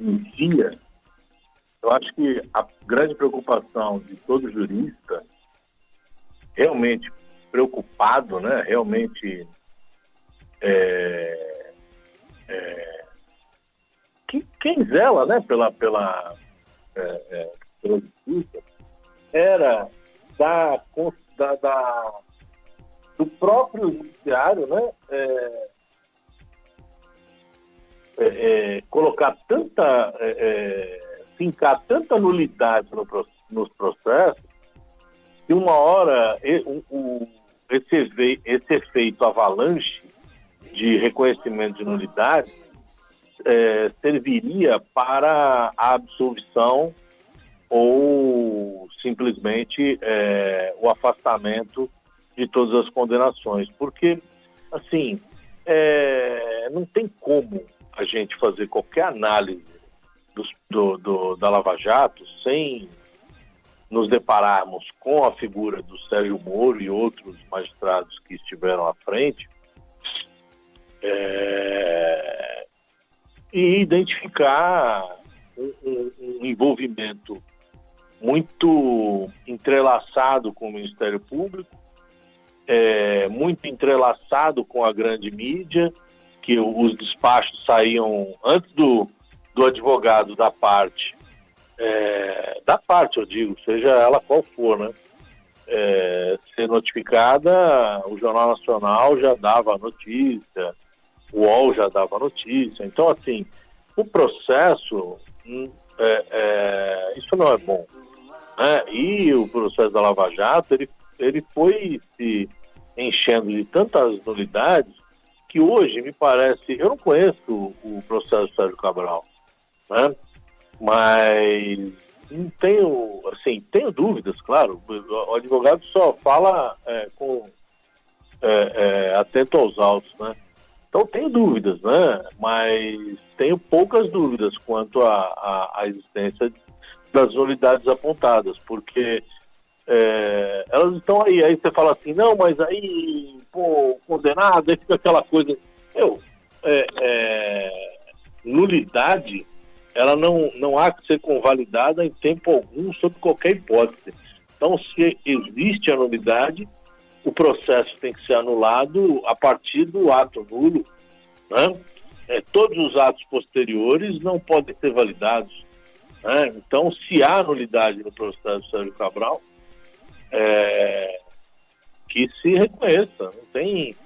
inicia, eu acho que a grande preocupação de todo jurista, realmente preocupado, né? Realmente quem zela, né? pela justiça, era do próprio judiciário, né? Colocar fincar tanta nulidade nos processos, que uma hora esse efeito avalanche de reconhecimento de nulidade serviria para a absolvição ou simplesmente o afastamento de todas as condenações. Porque, assim, não tem como a gente fazer qualquer análise da Lava Jato sem nos depararmos com a figura do Sérgio Moro e outros magistrados que estiveram à frente e identificar um envolvimento muito entrelaçado com o Ministério Público, muito entrelaçado com a grande mídia, que os despachos saíam antes do advogado da parte, eu digo, seja ela qual for, né? Ser notificada, o Jornal Nacional já dava a notícia, o UOL já dava a notícia. Então, assim, o processo, isso não é bom, né? E o processo da Lava Jato, ele foi se enchendo de tantas nulidades que hoje me parece... Eu não conheço o processo do Sérgio Cabral, né? Mas não tenho, assim, tenho dúvidas, claro. O advogado só fala atento aos autos, né? Então tenho dúvidas, né? Mas tenho poucas dúvidas quanto à existência das nulidades apontadas, porque elas estão aí. Aí você fala assim, não, mas aí, pô, condenado, aí fica aquela coisa... nulidade, ela não há que ser convalidada em tempo algum, sob qualquer hipótese. Então, se existe a nulidade, o processo tem que ser anulado a partir do ato nulo, né? Todos os atos posteriores não podem ser validados, né? Então, se há nulidade no processo do Sérgio Cabral, que se reconheça. Não tem...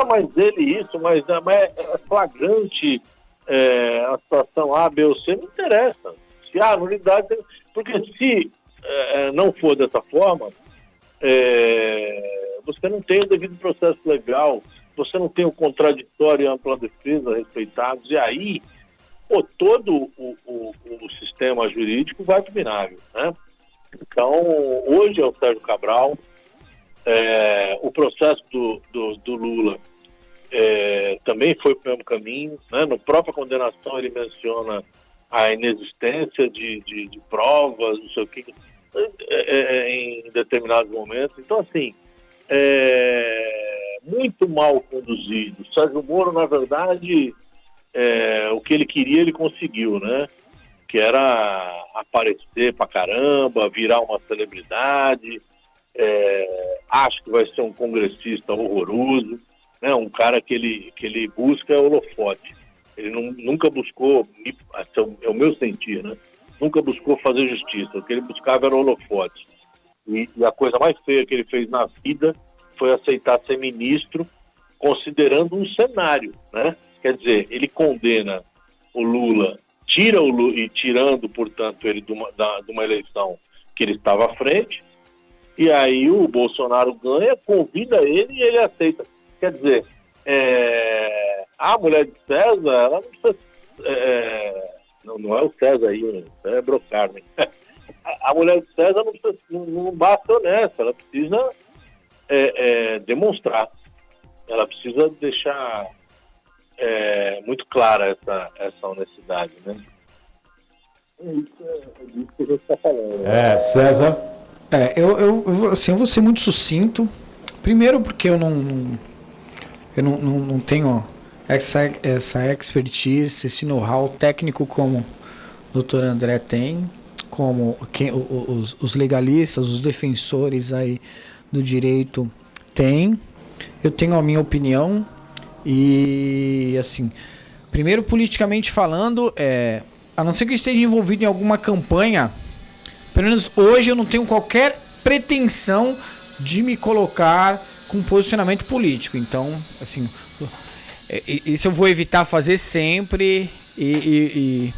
mas ele isso, mas é flagrante a situação A, B ou C, não interessa. Se há nulidade, porque se não for dessa forma, você não tem o devido processo legal, você não tem o contraditório e a ampla defesa respeitados, e aí todo o sistema jurídico vai para o vinagre, né? Então, hoje é o Sérgio Cabral, o processo do Lula também foi para o mesmo caminho, né? Na própria condenação ele menciona a inexistência de provas, não sei o que, em determinados momentos. Então, assim, muito mal conduzido. O Sérgio Moro, na verdade, o que ele queria, ele conseguiu, né? Que era aparecer pra caramba, virar uma celebridade. Acho que vai ser um congressista horroroso, né? Um cara que ele busca holofote. Ele nunca buscou, é o meu sentir, né? Nunca buscou fazer justiça. O que ele buscava era holofote. E a coisa mais feia que ele fez na vida foi aceitar ser ministro, considerando um cenário, né? Quer dizer, ele condena o Lula, tira o Lula e tirando, portanto, ele de uma eleição que ele estava à frente, e aí o Bolsonaro ganha, convida ele e ele aceita. Quer dizer, a mulher de César, ela não precisa... não é o César aí, né? É Brocar, né? A mulher de César não basta honesta, ela precisa demonstrar. Ela precisa deixar muito clara essa honestidade, né? Isso é disso que a gente está falando. César? Eu vou ser muito sucinto. Primeiro porque eu não tenho essa expertise, esse know-how técnico como o Dr. André tem, como os legalistas, os defensores aí do direito têm. Eu tenho a minha opinião e, assim, primeiro, politicamente falando, a não ser que eu esteja envolvido em alguma campanha, pelo menos hoje eu não tenho qualquer pretensão de me colocar com posicionamento político. Então, assim, isso eu vou evitar fazer sempre e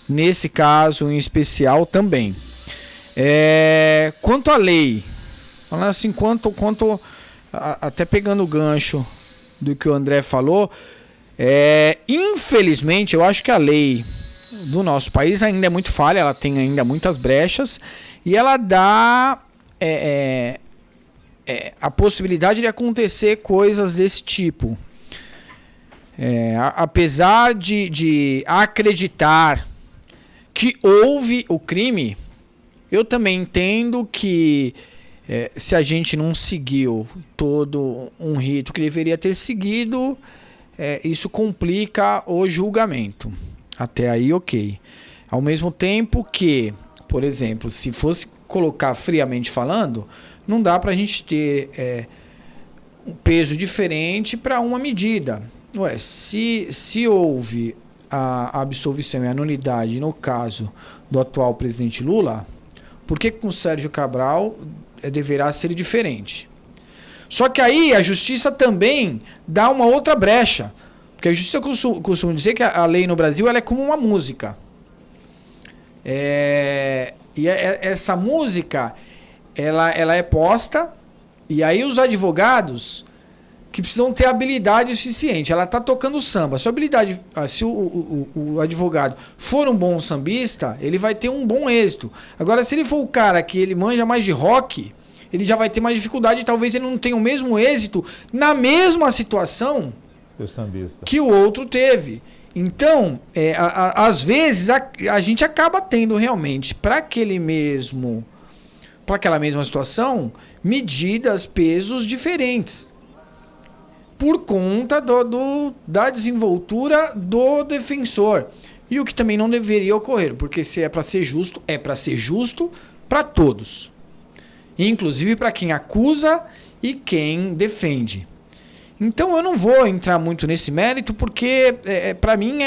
nesse caso em especial também. Quanto à lei, falando assim, até pegando o gancho do que o André falou, infelizmente eu acho que a lei do nosso país ainda é muito falha, ela tem ainda muitas brechas e ela dá a possibilidade de acontecer coisas desse tipo. Apesar de acreditar que houve o crime, eu também entendo que se a gente não seguiu todo um rito que deveria ter seguido, isso complica o julgamento. Até aí, ok. Ao mesmo tempo que, por exemplo, se fosse colocar friamente falando, não dá para a gente ter um peso diferente para uma medida. Ué, se houve a absolvição e a nulidade no caso do atual presidente Lula, por que com o Sérgio Cabral deverá ser diferente? Só que aí a justiça também dá uma outra brecha. Porque a justiça costuma dizer que a lei no Brasil ela é como uma música. E essa música ela é posta, e aí os advogados que precisam ter habilidade suficiente. Ela está tocando samba. Se o advogado for um bom sambista, ele vai ter um bom êxito. Agora, se ele for o cara que ele manja mais de rock, ele já vai ter mais dificuldade e talvez ele não tenha o mesmo êxito na mesma situação que o outro teve. Então, às vezes, a gente acaba tendo realmente, para aquela mesma situação, medidas, pesos diferentes. Por conta da desenvoltura do defensor. E o que também não deveria ocorrer, porque se é para ser justo para todos. Inclusive para quem acusa e quem defende. Então eu não vou entrar muito nesse mérito, porque para mim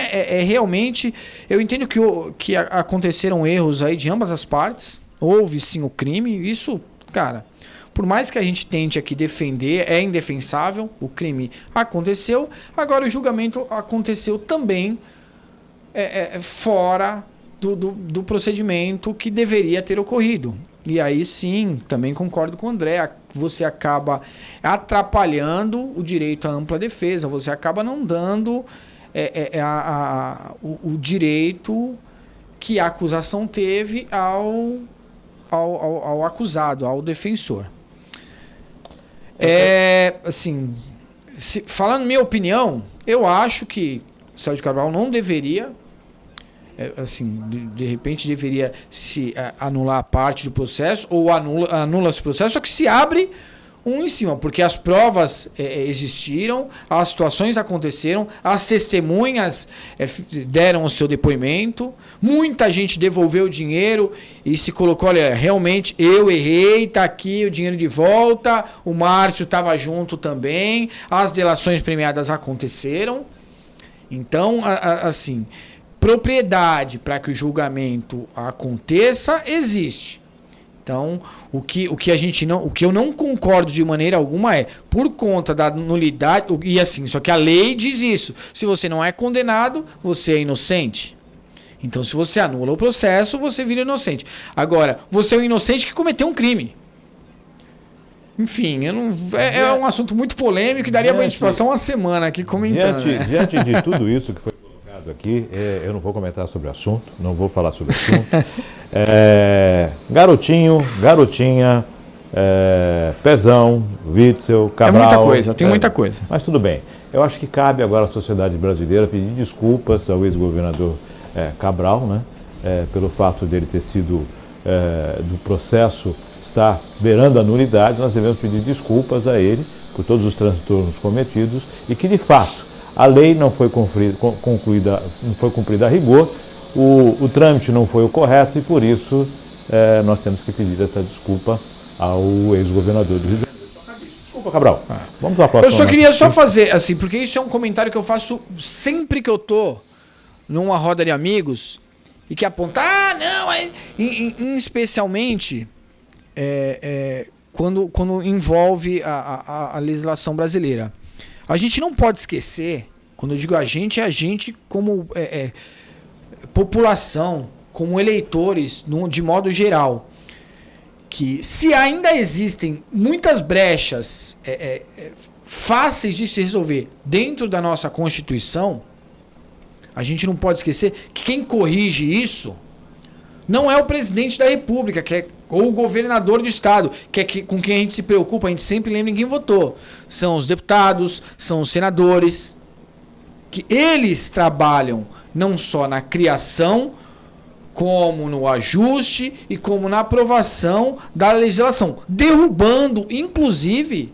realmente... Eu entendo que aconteceram erros aí de ambas as partes. Houve sim o crime. Isso, cara, por mais que a gente tente aqui defender, é indefensável. O crime aconteceu. Agora o julgamento aconteceu também fora do procedimento que deveria ter ocorrido. E aí sim, também concordo com o André, você acaba atrapalhando o direito à ampla defesa, você acaba não dando o direito que a acusação teve ao acusado, ao defensor. Assim, falando minha opinião, eu acho que o Sérgio Cabral não deveria... assim, de repente deveria se anular a parte do processo ou anula-se o processo, só que se abre em cima, porque as provas existiram, as situações aconteceram, as testemunhas deram o seu depoimento, muita gente devolveu o dinheiro e se colocou, olha, realmente eu errei, tá aqui o dinheiro de volta, o Márcio estava junto também, as delações premiadas aconteceram. Então, assim... propriedade para que o julgamento aconteça existe. Então, o que eu não concordo de maneira alguma por conta da nulidade, e assim, só que a lei diz isso. Se você não é condenado, você é inocente. Então, se você anula o processo, você vira inocente. Agora, você é um inocente que cometeu um crime. Enfim, é um assunto muito polêmico e daria para a gente passar uma semana aqui comentando. Diante de tudo isso que foi aqui, eu não vou comentar sobre o assunto, não vou falar sobre o assunto. Garotinho, garotinha, Pezão, Witzel, Cabral... Tem muita coisa. Mas tudo bem. Eu acho que cabe agora à sociedade brasileira pedir desculpas ao ex-governador Cabral, né, pelo fato dele ter sido, do processo estar beirando a nulidade. Nós devemos pedir desculpas a ele por todos os transtornos cometidos e que, de fato, a lei não foi cumprida a rigor, o trâmite não foi o correto e, por isso, nós temos que pedir essa desculpa ao ex-governador do Rio de Janeiro. Desculpa, Cabral. Vamos à próxima. Eu só queria fazer, assim, porque isso é um comentário que eu faço sempre que eu tô numa roda de amigos e que aponta, especialmente quando envolve a legislação brasileira. A gente não pode esquecer, quando eu digo a gente como população, como eleitores, de modo geral, que se ainda existem muitas brechas fáceis de se resolver dentro da nossa Constituição, A gente não pode esquecer que quem corrige isso não é o presidente da República, ou o governador do estado, com quem a gente se preocupa, a gente sempre lembra em quem votou. São os deputados, são os senadores, que eles trabalham não só na criação, como no ajuste e como na aprovação da legislação, derrubando, inclusive,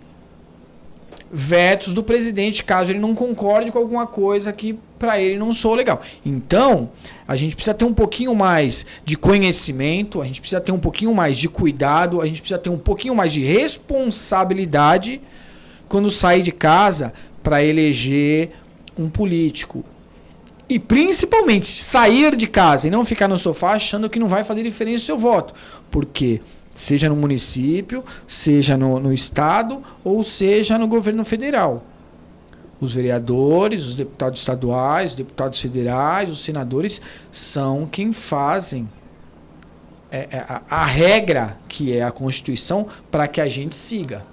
vetos do presidente, caso ele não concorde com alguma coisa que para ele não soa legal. Então, a gente precisa ter um pouquinho mais de conhecimento, a gente precisa ter um pouquinho mais de cuidado, a gente precisa ter um pouquinho mais de responsabilidade quando sair de casa para eleger um político. E principalmente sair de casa e não ficar no sofá achando que não vai fazer diferença o seu voto. Porque seja no município, seja no estado ou seja no governo federal. Os vereadores, os deputados estaduais, os deputados federais, os senadores são quem fazem a regra, que é a Constituição, para que a gente siga.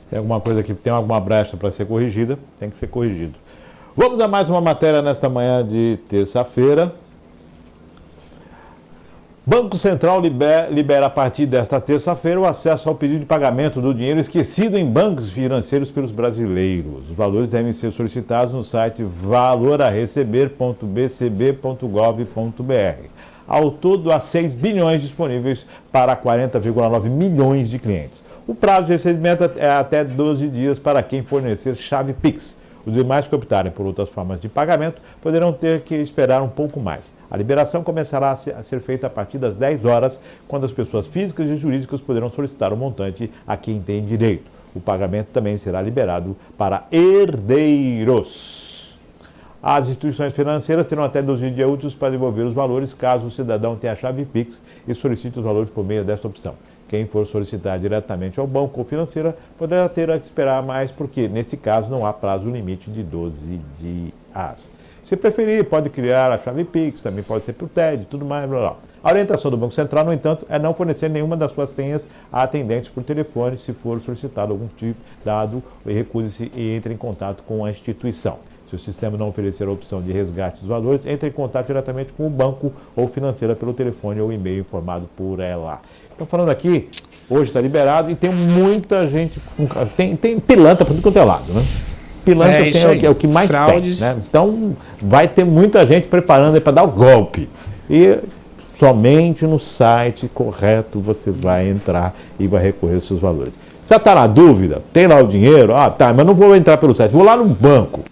Tem alguma coisa que tem alguma brecha para ser corrigida, tem que ser corrigido. Vamos a mais uma matéria nesta manhã de terça-feira. Banco Central libera a partir desta terça-feira o acesso ao pedido de pagamento do dinheiro esquecido em bancos financeiros pelos brasileiros. Os valores devem ser solicitados no site valorareceber.bcb.gov.br. Ao todo, há 6 bilhões disponíveis para 40,9 milhões de clientes. O prazo de recebimento é até 12 dias para quem fornecer chave Pix. Os demais que optarem por outras formas de pagamento poderão ter que esperar um pouco mais. A liberação começará a ser feita a partir das 10 horas, quando as pessoas físicas e jurídicas poderão solicitar o montante a quem tem direito. O pagamento também será liberado para herdeiros. As instituições financeiras terão até 12 dias úteis para devolver os valores, caso o cidadão tenha a chave Pix e solicite os valores por meio desta opção. Quem for solicitar diretamente ao banco ou financeira poderá ter que esperar mais, porque nesse caso não há prazo limite de 12 dias. Se preferir, pode criar a chave Pix, também pode ser por TED, tudo mais, blá, blá. A orientação do Banco Central, no entanto, é não fornecer nenhuma das suas senhas a atendentes por telefone se for solicitado algum tipo de dado, recuse-se e entre em contato com a instituição. Se o sistema não oferecer a opção de resgate dos valores, entre em contato diretamente com o banco ou financeira pelo telefone ou e-mail informado por ela. Estão falando aqui, hoje está liberado e tem muita gente, tem pilantra para tudo quanto é lado, né? Pilantra é o que mais fraudes. Tem, né? Então vai ter muita gente preparando para dar o golpe. E somente no site correto você vai entrar e vai recorrer aos seus valores. Já está na dúvida? Tem lá o dinheiro? Ah, tá, mas não vou entrar pelo site, vou lá no banco.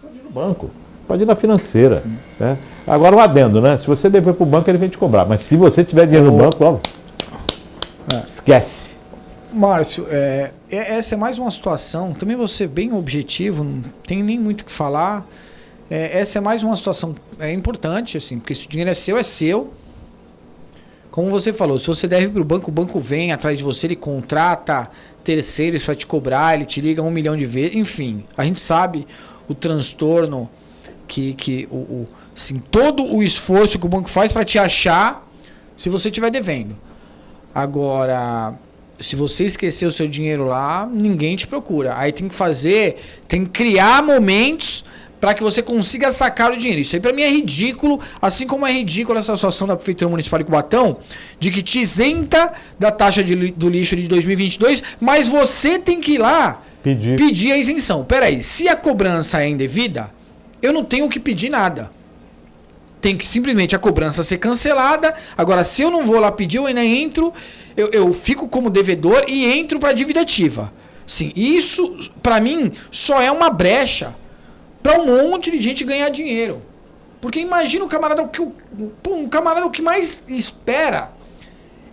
Pode ir no banco, pode ir na financeira. Né? Agora um adendo, né? Se você dever para o banco, ele vem te cobrar. Mas se você tiver dinheiro no banco, ó, esquece. Márcio, essa é mais uma situação, também vou ser bem objetivo, não tem nem muito o que falar. Essa é mais uma situação importante, assim, porque se o dinheiro é seu. Como você falou, se você deve para o banco vem atrás de você, ele contrata terceiros para te cobrar, ele te liga 1 milhão de vezes, enfim. A gente sabe o transtorno assim, todo o esforço que o banco faz para te achar se você estiver devendo. Agora, se você esquecer o seu dinheiro lá, ninguém te procura. Aí tem que criar momentos para que você consiga sacar o dinheiro. Isso aí para mim é ridículo, assim como é ridícula essa situação da Prefeitura Municipal de Cubatão, de que te isenta da taxa do lixo de 2022, mas você tem que ir lá pedir a isenção. Peraí, se a cobrança é indevida, eu não tenho que pedir nada. Tem que simplesmente a cobrança ser cancelada. Agora, se eu não vou lá pedir, eu ainda entro, eu fico como devedor e entro para a dívida ativa. Sim, isso, para mim, só é uma brecha para um monte de gente ganhar dinheiro. Porque imagina o camarada, o que mais espera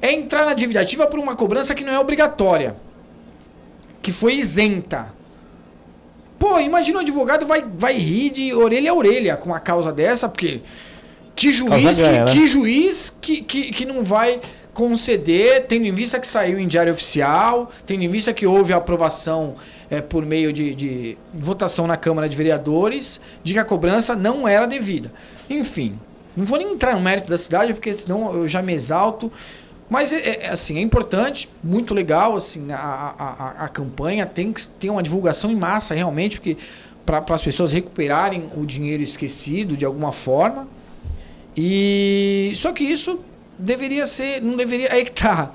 é entrar na dívida ativa por uma cobrança que não é obrigatória, que foi isenta. Pô, imagina o advogado vai rir de orelha a orelha com uma causa dessa, porque que juiz que não vai conceder, tendo em vista que saiu em diário oficial, tendo em vista que houve a aprovação por meio de votação na Câmara de Vereadores, de que a cobrança não era devida. Enfim, não vou nem entrar no mérito da cidade, porque senão eu já me exalto, mas assim, é importante, muito legal, assim, a campanha tem que ter uma divulgação em massa, realmente, porque para as pessoas recuperarem o dinheiro esquecido de alguma forma. E só que isso deveria ser, não deveria, aí que tá.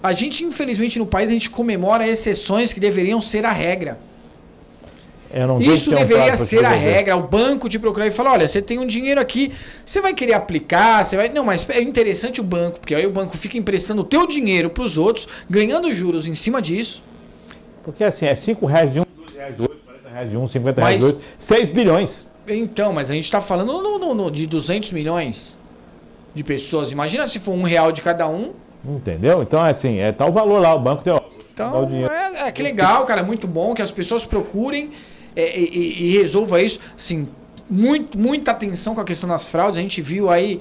A gente, infelizmente, no país, a gente comemora exceções que deveriam ser a regra. Isso deveria ser a regra. O banco te procurar e falar, olha, você tem um dinheiro aqui, você vai querer aplicar, você vai... Não, mas é interessante o banco, porque aí o banco fica emprestando o teu dinheiro para os outros, ganhando juros em cima disso. Porque assim, é R$5 de um, R$2 de outro, R$40 de um, R$50 de outro, 6 bilhões. Então, mas a gente está falando de 200 milhões de pessoas. Imagina se for R$1 de cada um. Entendeu? Então, assim, é tal valor lá, o banco tem... Então, que legal, cara, muito bom que as pessoas procurem e resolva isso. Assim, muita atenção com a questão das fraudes. A gente viu aí,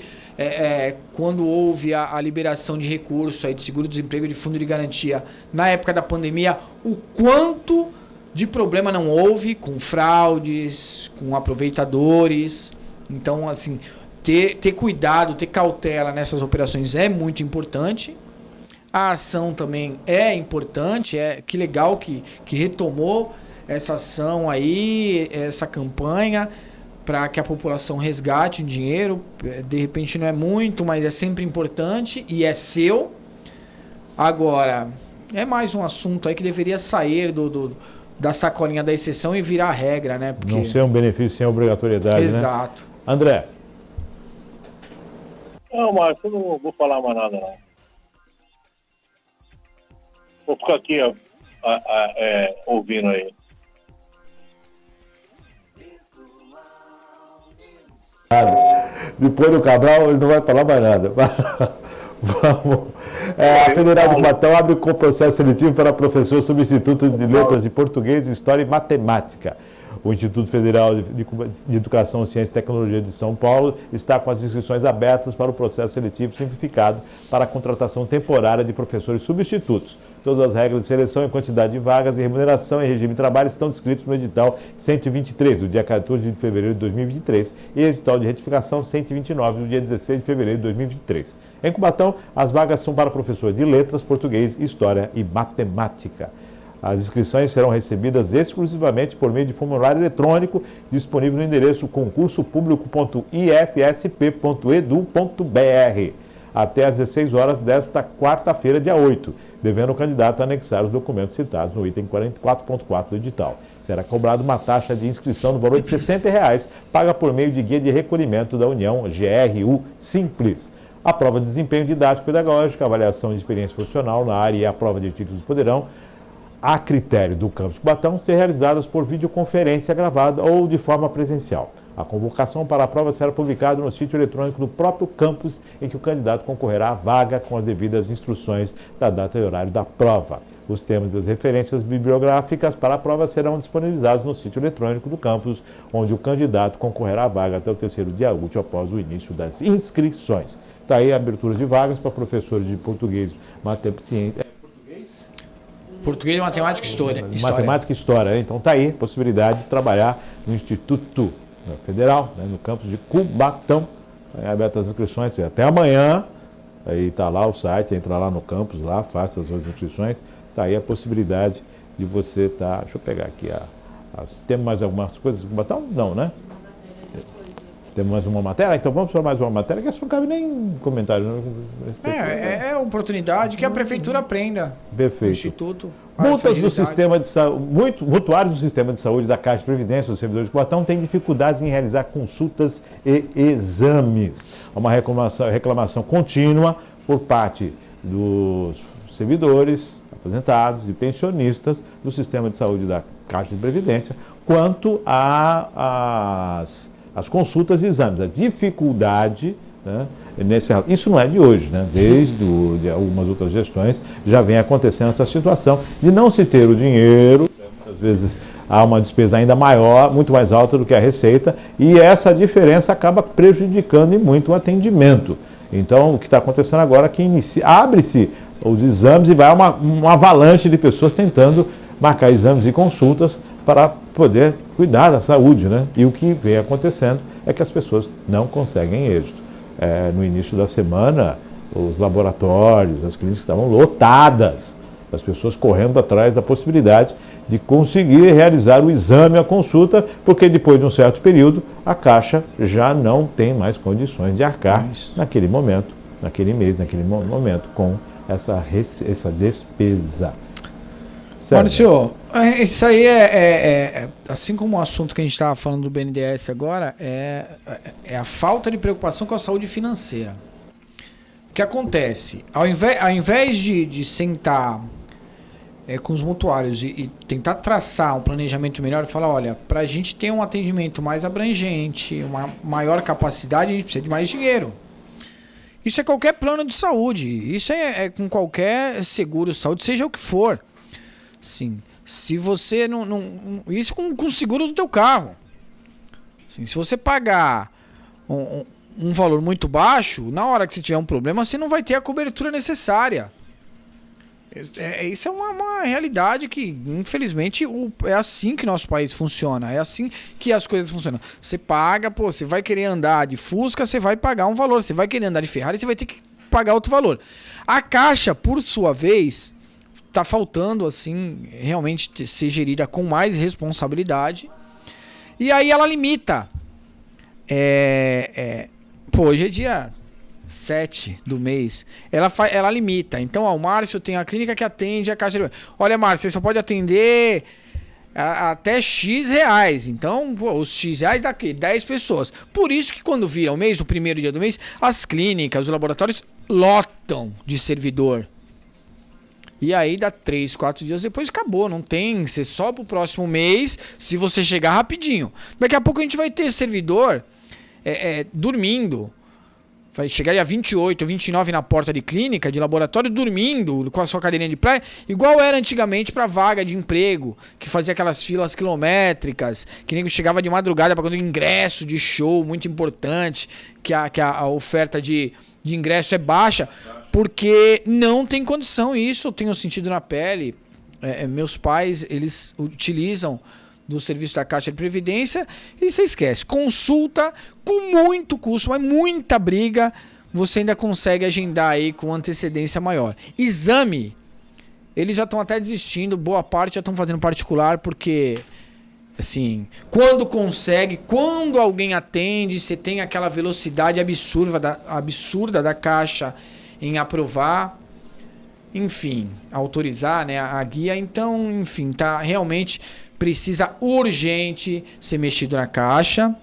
quando houve a liberação de recurso aí de seguro-desemprego de fundo de garantia na época da pandemia, o quanto de problema não houve com fraudes, com aproveitadores. Então, assim, ter cuidado, ter cautela nessas operações é muito importante. A ação também é importante, que legal que retomou essa ação aí, essa campanha, para que a população resgate o dinheiro. De repente não é muito, mas é sempre importante e é seu. Agora, é mais um assunto aí que deveria sair da sacolinha da exceção e virar regra, né? Porque... Não ser um benefício sem obrigatoriedade, Exato. Né? André. Não, Márcio, eu não vou falar mais nada, não. Vou ficar aqui ouvindo aí. Depois do Cabral, ele não vai falar mais nada. Vamos. A Federal de Cubatão abre com processo seletivo para professor substituto de letras de português, história e matemática. O Instituto Federal de Educação, Ciência e Tecnologia de São Paulo está com as inscrições abertas para o processo seletivo simplificado para a contratação temporária de professores substitutos. Todas as regras de seleção e quantidade de vagas e remuneração e regime de trabalho estão descritos no edital 123, do dia 14 de fevereiro de 2023, e edital de retificação 129, do dia 16 de fevereiro de 2023. Em Cubatão, as vagas são para professor de letras, português, história e matemática. As inscrições serão recebidas exclusivamente por meio de formulário eletrônico disponível no endereço concursopublico.ifsp.edu.br até às 16 horas desta quarta-feira, dia 8, devendo o candidato anexar os documentos citados no item 44.4 do edital. Será cobrada uma taxa de inscrição no valor de R$ 60,00, paga por meio de guia de recolhimento da União GRU Simples. A prova de desempenho didático-pedagógico, a avaliação de experiência profissional na área e a prova de títulos poderão, a critério do campus Cubatão, ser realizadas por videoconferência gravada ou de forma presencial. A convocação para a prova será publicada no sítio eletrônico do próprio campus, em que o candidato concorrerá à vaga com as devidas instruções da data e horário da prova. Os termos das referências bibliográficas para a prova serão disponibilizados no sítio eletrônico do campus, onde o candidato concorrerá à vaga até o terceiro dia útil após o início das inscrições. Está aí a abertura de vagas para professores de português, Português, matemática e história. Matemática e história. Então está aí a possibilidade de trabalhar no Instituto Federal, né, no campus de Cubatão. Está abertas as inscrições até amanhã. Aí está lá o site, entra lá no campus, lá, faça as suas inscrições. Está aí a possibilidade de você estar... Deixa eu pegar aqui temos mais algumas coisas de Cubatão? Não, né? Temos mais uma matéria? Então vamos para mais uma matéria, que essa não cabe nem comentário. É oportunidade que a prefeitura aprenda. Perfeito. O Instituto. Multas do sistema de saúde, mutuários do sistema de saúde da Caixa de Previdência dos servidores de Cubatão têm dificuldades em realizar consultas e exames. Há uma reclamação contínua por parte dos servidores, aposentados e pensionistas do sistema de saúde da Caixa de Previdência quanto às consultas e exames. A dificuldade, né, isso não é de hoje, né? Desde algumas outras gestões já vem acontecendo essa situação de não se ter o dinheiro, às vezes há uma despesa ainda maior, muito mais alta do que a receita, e essa diferença acaba prejudicando muito o atendimento. Então, o que está acontecendo agora é que abre-se os exames e vai uma avalanche de pessoas tentando marcar exames e consultas para poder cuidar da saúde, né? E o que vem acontecendo é que as pessoas não conseguem êxito. No início da semana, os laboratórios, as clínicas estavam lotadas, as pessoas correndo atrás da possibilidade de conseguir realizar o exame, a consulta, porque depois de um certo período, a Caixa já não tem mais condições de arcar naquele momento, naquele mês, naquele momento, com essa despesa. Maurício, isso aí assim como o assunto que a gente estava falando do BNDES agora, é a falta de preocupação com a saúde financeira. O que acontece? Ao invés de sentar com os mutuários e tentar traçar um planejamento melhor e falar, olha, para a gente ter um atendimento mais abrangente, uma maior capacidade, a gente precisa de mais dinheiro. Isso é qualquer plano de saúde, isso é com qualquer seguro de saúde, seja o que for. Sim, se você isso com o seguro do teu carro. Sim, se você pagar um valor muito baixo, na hora que você tiver um problema, você não vai ter a cobertura necessária. Isso é uma realidade que, infelizmente, é assim que nosso país funciona. É assim que as coisas funcionam. Você paga, você vai querer andar de Fusca, você vai pagar um valor. Você vai querer andar de Ferrari, você vai ter que pagar outro valor. A Caixa, por sua vez, está faltando, assim, realmente ser gerida com mais responsabilidade. E aí ela limita. Hoje é dia 7 do mês, ela limita. Então, o Márcio tem a clínica que atende a Caixa de... Olha, Márcio, você só pode atender até X reais. Então, os X reais dá quê? 10 pessoas. Por isso que quando vira o mês, o primeiro dia do mês, as clínicas, os laboratórios lotam de servidor. E aí dá 3, 4 dias depois acabou. Não tem, você só pro próximo mês, se você chegar rapidinho. Daqui a pouco a gente vai ter servidor dormindo. Vai chegar dia 28, 29 na porta de clínica, de laboratório, dormindo com a sua cadeirinha de praia, igual era antigamente para vaga de emprego, que fazia aquelas filas quilométricas, que nem chegava de madrugada para conseguir ingresso de show, muito importante, que a oferta de ingresso é baixa, porque não tem condição. Isso eu tenho sentido na pele. Meus pais, eles utilizam do serviço da Caixa de Previdência, e você esquece, consulta com muito custo, mas muita briga, você ainda consegue agendar aí com antecedência maior. Exame, eles já estão até desistindo, boa parte já estão fazendo particular, porque, assim, quando consegue, quando alguém atende, você tem aquela velocidade absurda da Caixa em aprovar, enfim, autorizar, né, a guia. Então, enfim, tá realmente... Precisa urgente ser mexido na Caixa.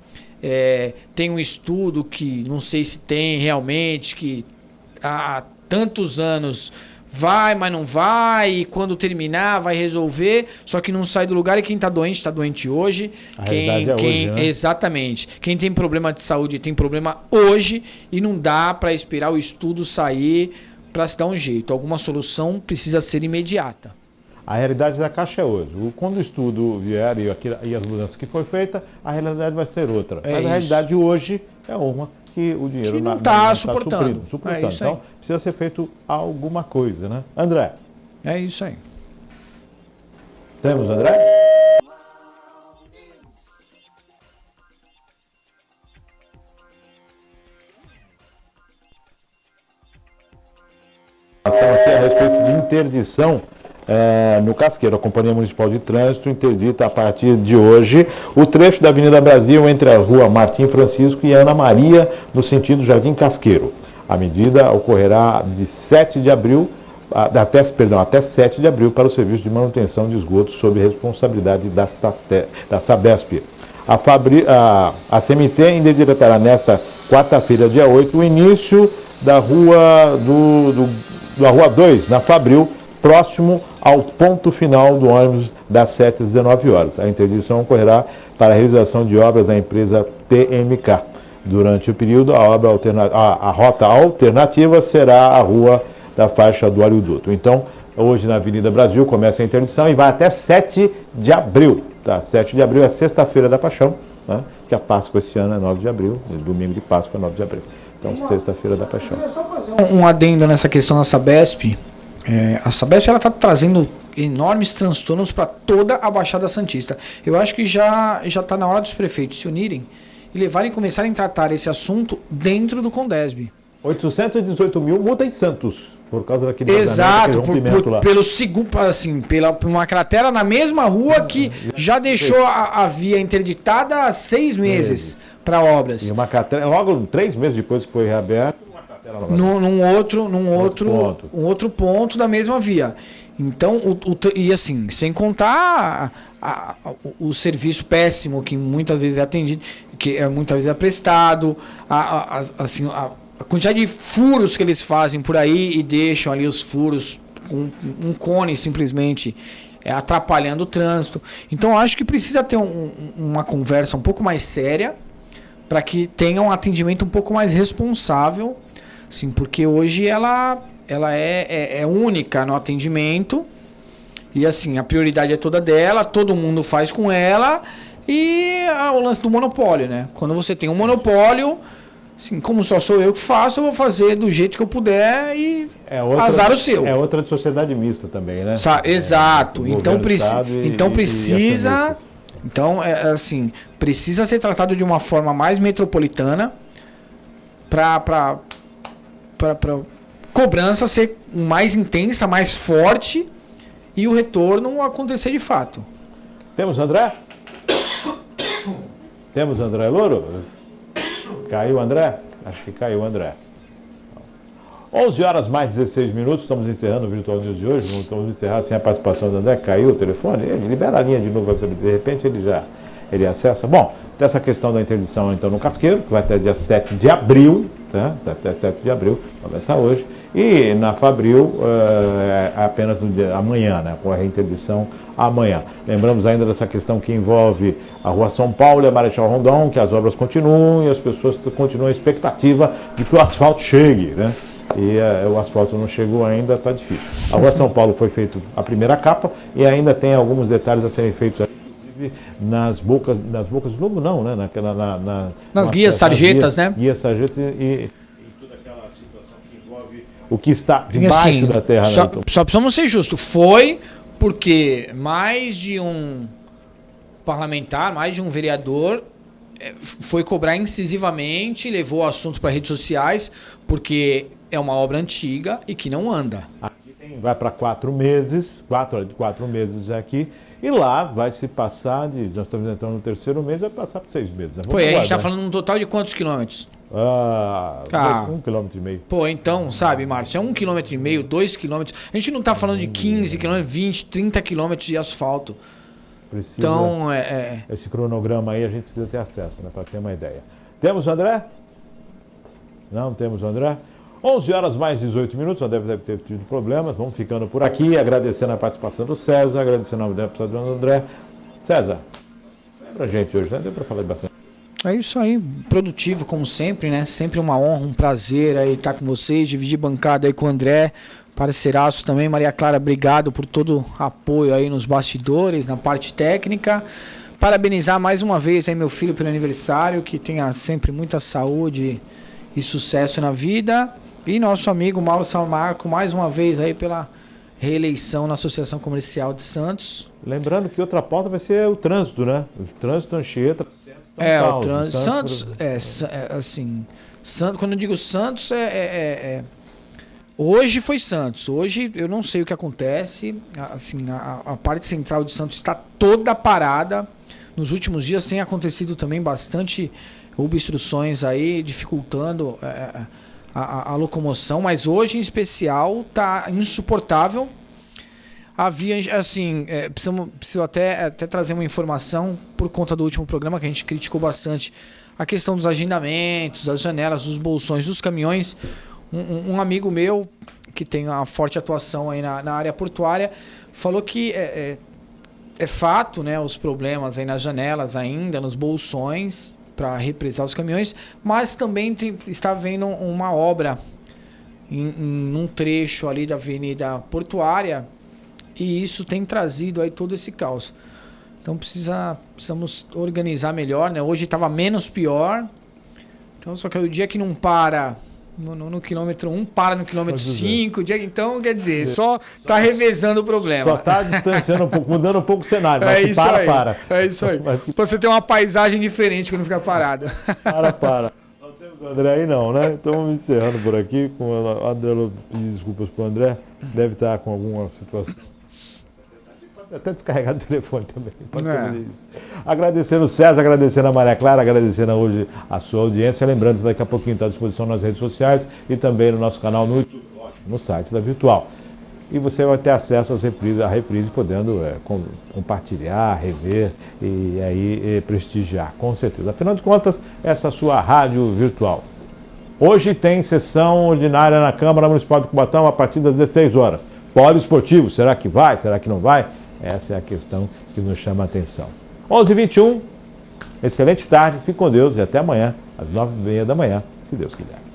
Tem um estudo que não sei se tem realmente, que há tantos anos vai, mas não vai, e quando terminar vai resolver, só que não sai do lugar, e quem está doente hoje. Hoje, né? Exatamente. Quem tem problema de saúde tem problema hoje, e não dá para esperar o estudo sair para se dar um jeito. Alguma solução precisa ser imediata. A realidade da Caixa é hoje. Quando o estudo vier e as mudanças que foi feita, a realidade vai ser outra. Mas a realidade hoje é uma que o dinheiro que não está suprando. Então, precisa ser feito alguma coisa, né? André? É isso aí. Temos, André? Aqui a respeito de interdição no Casqueiro. A Companhia Municipal de Trânsito interdita a partir de hoje o trecho da Avenida Brasil entre a Rua Martim Francisco e Ana Maria, no sentido Jardim Casqueiro. A medida ocorrerá de 7 de abril até 7 de abril para o serviço de manutenção de esgotos sob responsabilidade da Sabesp. A CMT interditará nesta quarta-feira, dia 8, o início da Rua da Rua 2, na Fabril, próximo ao ponto final do ônibus das 7 às 19 horas. A interdição ocorrerá para a realização de obras da empresa PMK. Durante o período, a rota alternativa será a rua da faixa do Oleoduto. Então, hoje na Avenida Brasil começa a interdição e vai até 7 de abril. Tá? 7 de abril é sexta-feira da Paixão, né? Que a Páscoa esse ano é 9 de abril, domingo de Páscoa é 9 de abril. Então, sexta-feira da Paixão. Um adendo nessa questão da Sabesp. A Sabesp está trazendo enormes transtornos para toda a Baixada Santista. Eu acho que já está na hora dos prefeitos se unirem e começarem a tratar esse assunto dentro do Condesb. 818 mil multa em Santos. Por causa daquele vazamento, Exato, aquele rompimento lá. pelo segundo, assim, por uma cratera na mesma rua que já deixou a via interditada há 6 meses para obras. E uma cratera, logo 3 meses depois que foi reaberto, uma cratera lá. Um outro ponto da mesma via. Então, e assim, sem contar o serviço péssimo que muitas vezes é atendido, que muitas vezes é prestado, assim, a quantidade de furos que eles fazem por aí e deixam ali os furos com um cone simplesmente atrapalhando o trânsito. Então, acho que precisa ter uma conversa um pouco mais séria para que tenha um atendimento um pouco mais responsável, assim, porque hoje ela é única no atendimento e assim, a prioridade é toda dela, todo mundo faz com ela e o lance do monopólio, né? Quando você tem um monopólio, assim, como só sou eu que faço, eu vou fazer do jeito que eu puder e azar o seu. É outra de sociedade mista também, né? Exato. Então precisa... Então, assim, precisa ser tratado de uma forma mais metropolitana para cobrança ser mais intensa, mais forte e o retorno acontecer de fato. Temos André? Temos André Louro? Caiu o André? Acho que caiu o André. 11 horas mais 16 minutos, estamos encerrando o Virtual News de hoje, vamos encerrar sem a participação do André, caiu o telefone, ele libera a linha de novo, de repente ele acessa. Bom, dessa questão da interdição então no Casqueiro, que vai até dia 7 de abril, tá? Até 7 de abril, começa hoje, e na Fabril apenas no dia, amanhã, né? Com a reinterdição amanhã. Lembramos ainda dessa questão que envolve a Rua São Paulo e a Marechal Rondon, que as obras continuam e as pessoas continuam a expectativa de que o asfalto chegue, né? E o asfalto não chegou ainda, está difícil. A Rua São Paulo foi feita a primeira capa e ainda tem alguns detalhes a serem feitos, inclusive nas bocas de lobo não, né? Nas guias sarjetas, né? Guias sarjetas e toda aquela situação que envolve o que está debaixo assim, da terra. Só precisamos ser justos. Foi porque mais de um parlamentar, mais de um vereador foi cobrar incisivamente, levou o assunto para redes sociais, porque é uma obra antiga e que não anda. Aqui vai para 4 meses, 4 meses aqui, e lá vai se passar, nós estamos entrando no 3º mês, vai passar por 6 meses. Né? Pô, e a gente está falando um total de quantos quilômetros? 1,5 km. Pô, então, sabe, Márcio, é 1,5 km, 2 km. A gente não está falando de 15 km, 20, 30 km de asfalto. Precisa, então, esse cronograma aí a gente precisa ter acesso, né, para ter uma ideia. Temos o André? Não temos o André? 11 horas mais 18 minutos, não deve ter tido problemas. Vamos ficando por aqui, agradecendo a participação do César, agradecendo a participação do André. César, lembra a gente hoje, né? Deu para falar bastante. É isso aí, produtivo como sempre, né? Sempre uma honra, um prazer aí estar com vocês, dividir bancada aí com o André, parceiraço também. Maria Clara, obrigado por todo o apoio aí nos bastidores, na parte técnica. Parabenizar mais uma vez aí meu filho pelo aniversário, que tenha sempre muita saúde e sucesso na vida. E nosso amigo Mauro Samarco, mais uma vez aí pela reeleição na Associação Comercial de Santos. Lembrando que outra pauta vai ser o trânsito, né? O trânsito Anchieta. O trânsito. Santos, assim, Santos, quando eu digo Santos, hoje foi Santos. Hoje eu não sei o que acontece. Assim, a parte central de Santos está toda parada. Nos últimos dias tem acontecido também bastante obstruções aí, dificultando a locomoção, mas hoje em especial está insuportável. Havia, assim, preciso até trazer uma informação por conta do último programa que a gente criticou bastante a questão dos agendamentos, das janelas, dos bolsões, dos caminhões. Um amigo meu que tem uma forte atuação aí na área portuária falou que é fato, né, os problemas aí nas janelas ainda, nos bolsões para represar os caminhões, mas também está havendo uma obra num trecho ali da Avenida Portuária e isso tem trazido aí todo esse caos. Então precisamos organizar melhor, né? Hoje estava menos pior, então só que o dia que não para no quilômetro 1, para no quilômetro 5, então quer dizer, só está revezando o problema. Só está distanciando um pouco, mudando um pouco o cenário, mas É isso aí. Pra você ter uma paisagem diferente quando fica parado. Para. Nós temos O André aí não, né? Então vamos encerrando por aqui. Com a Adela pedir desculpas para o André. Deve estar com alguma situação. Pode até descarregar o telefone também. Pode fazer isso. Agradecendo o César, agradecendo a Maria Clara, agradecendo hoje a sua audiência. Lembrando que daqui a pouquinho está à disposição nas redes sociais e também no nosso canal no YouTube, no site da Virtual. E você vai ter acesso às reprises, à reprise, podendo compartilhar, rever e aí prestigiar, com certeza. Afinal de contas, essa é a sua rádio virtual. Hoje tem sessão ordinária na Câmara Municipal de Cubatão a partir das 16 horas. Polo esportivo, será que vai? Será que não vai? Essa é a questão que nos chama a atenção. 11h21, excelente tarde, fique com Deus e até amanhã, às 9h30 da manhã, se Deus quiser.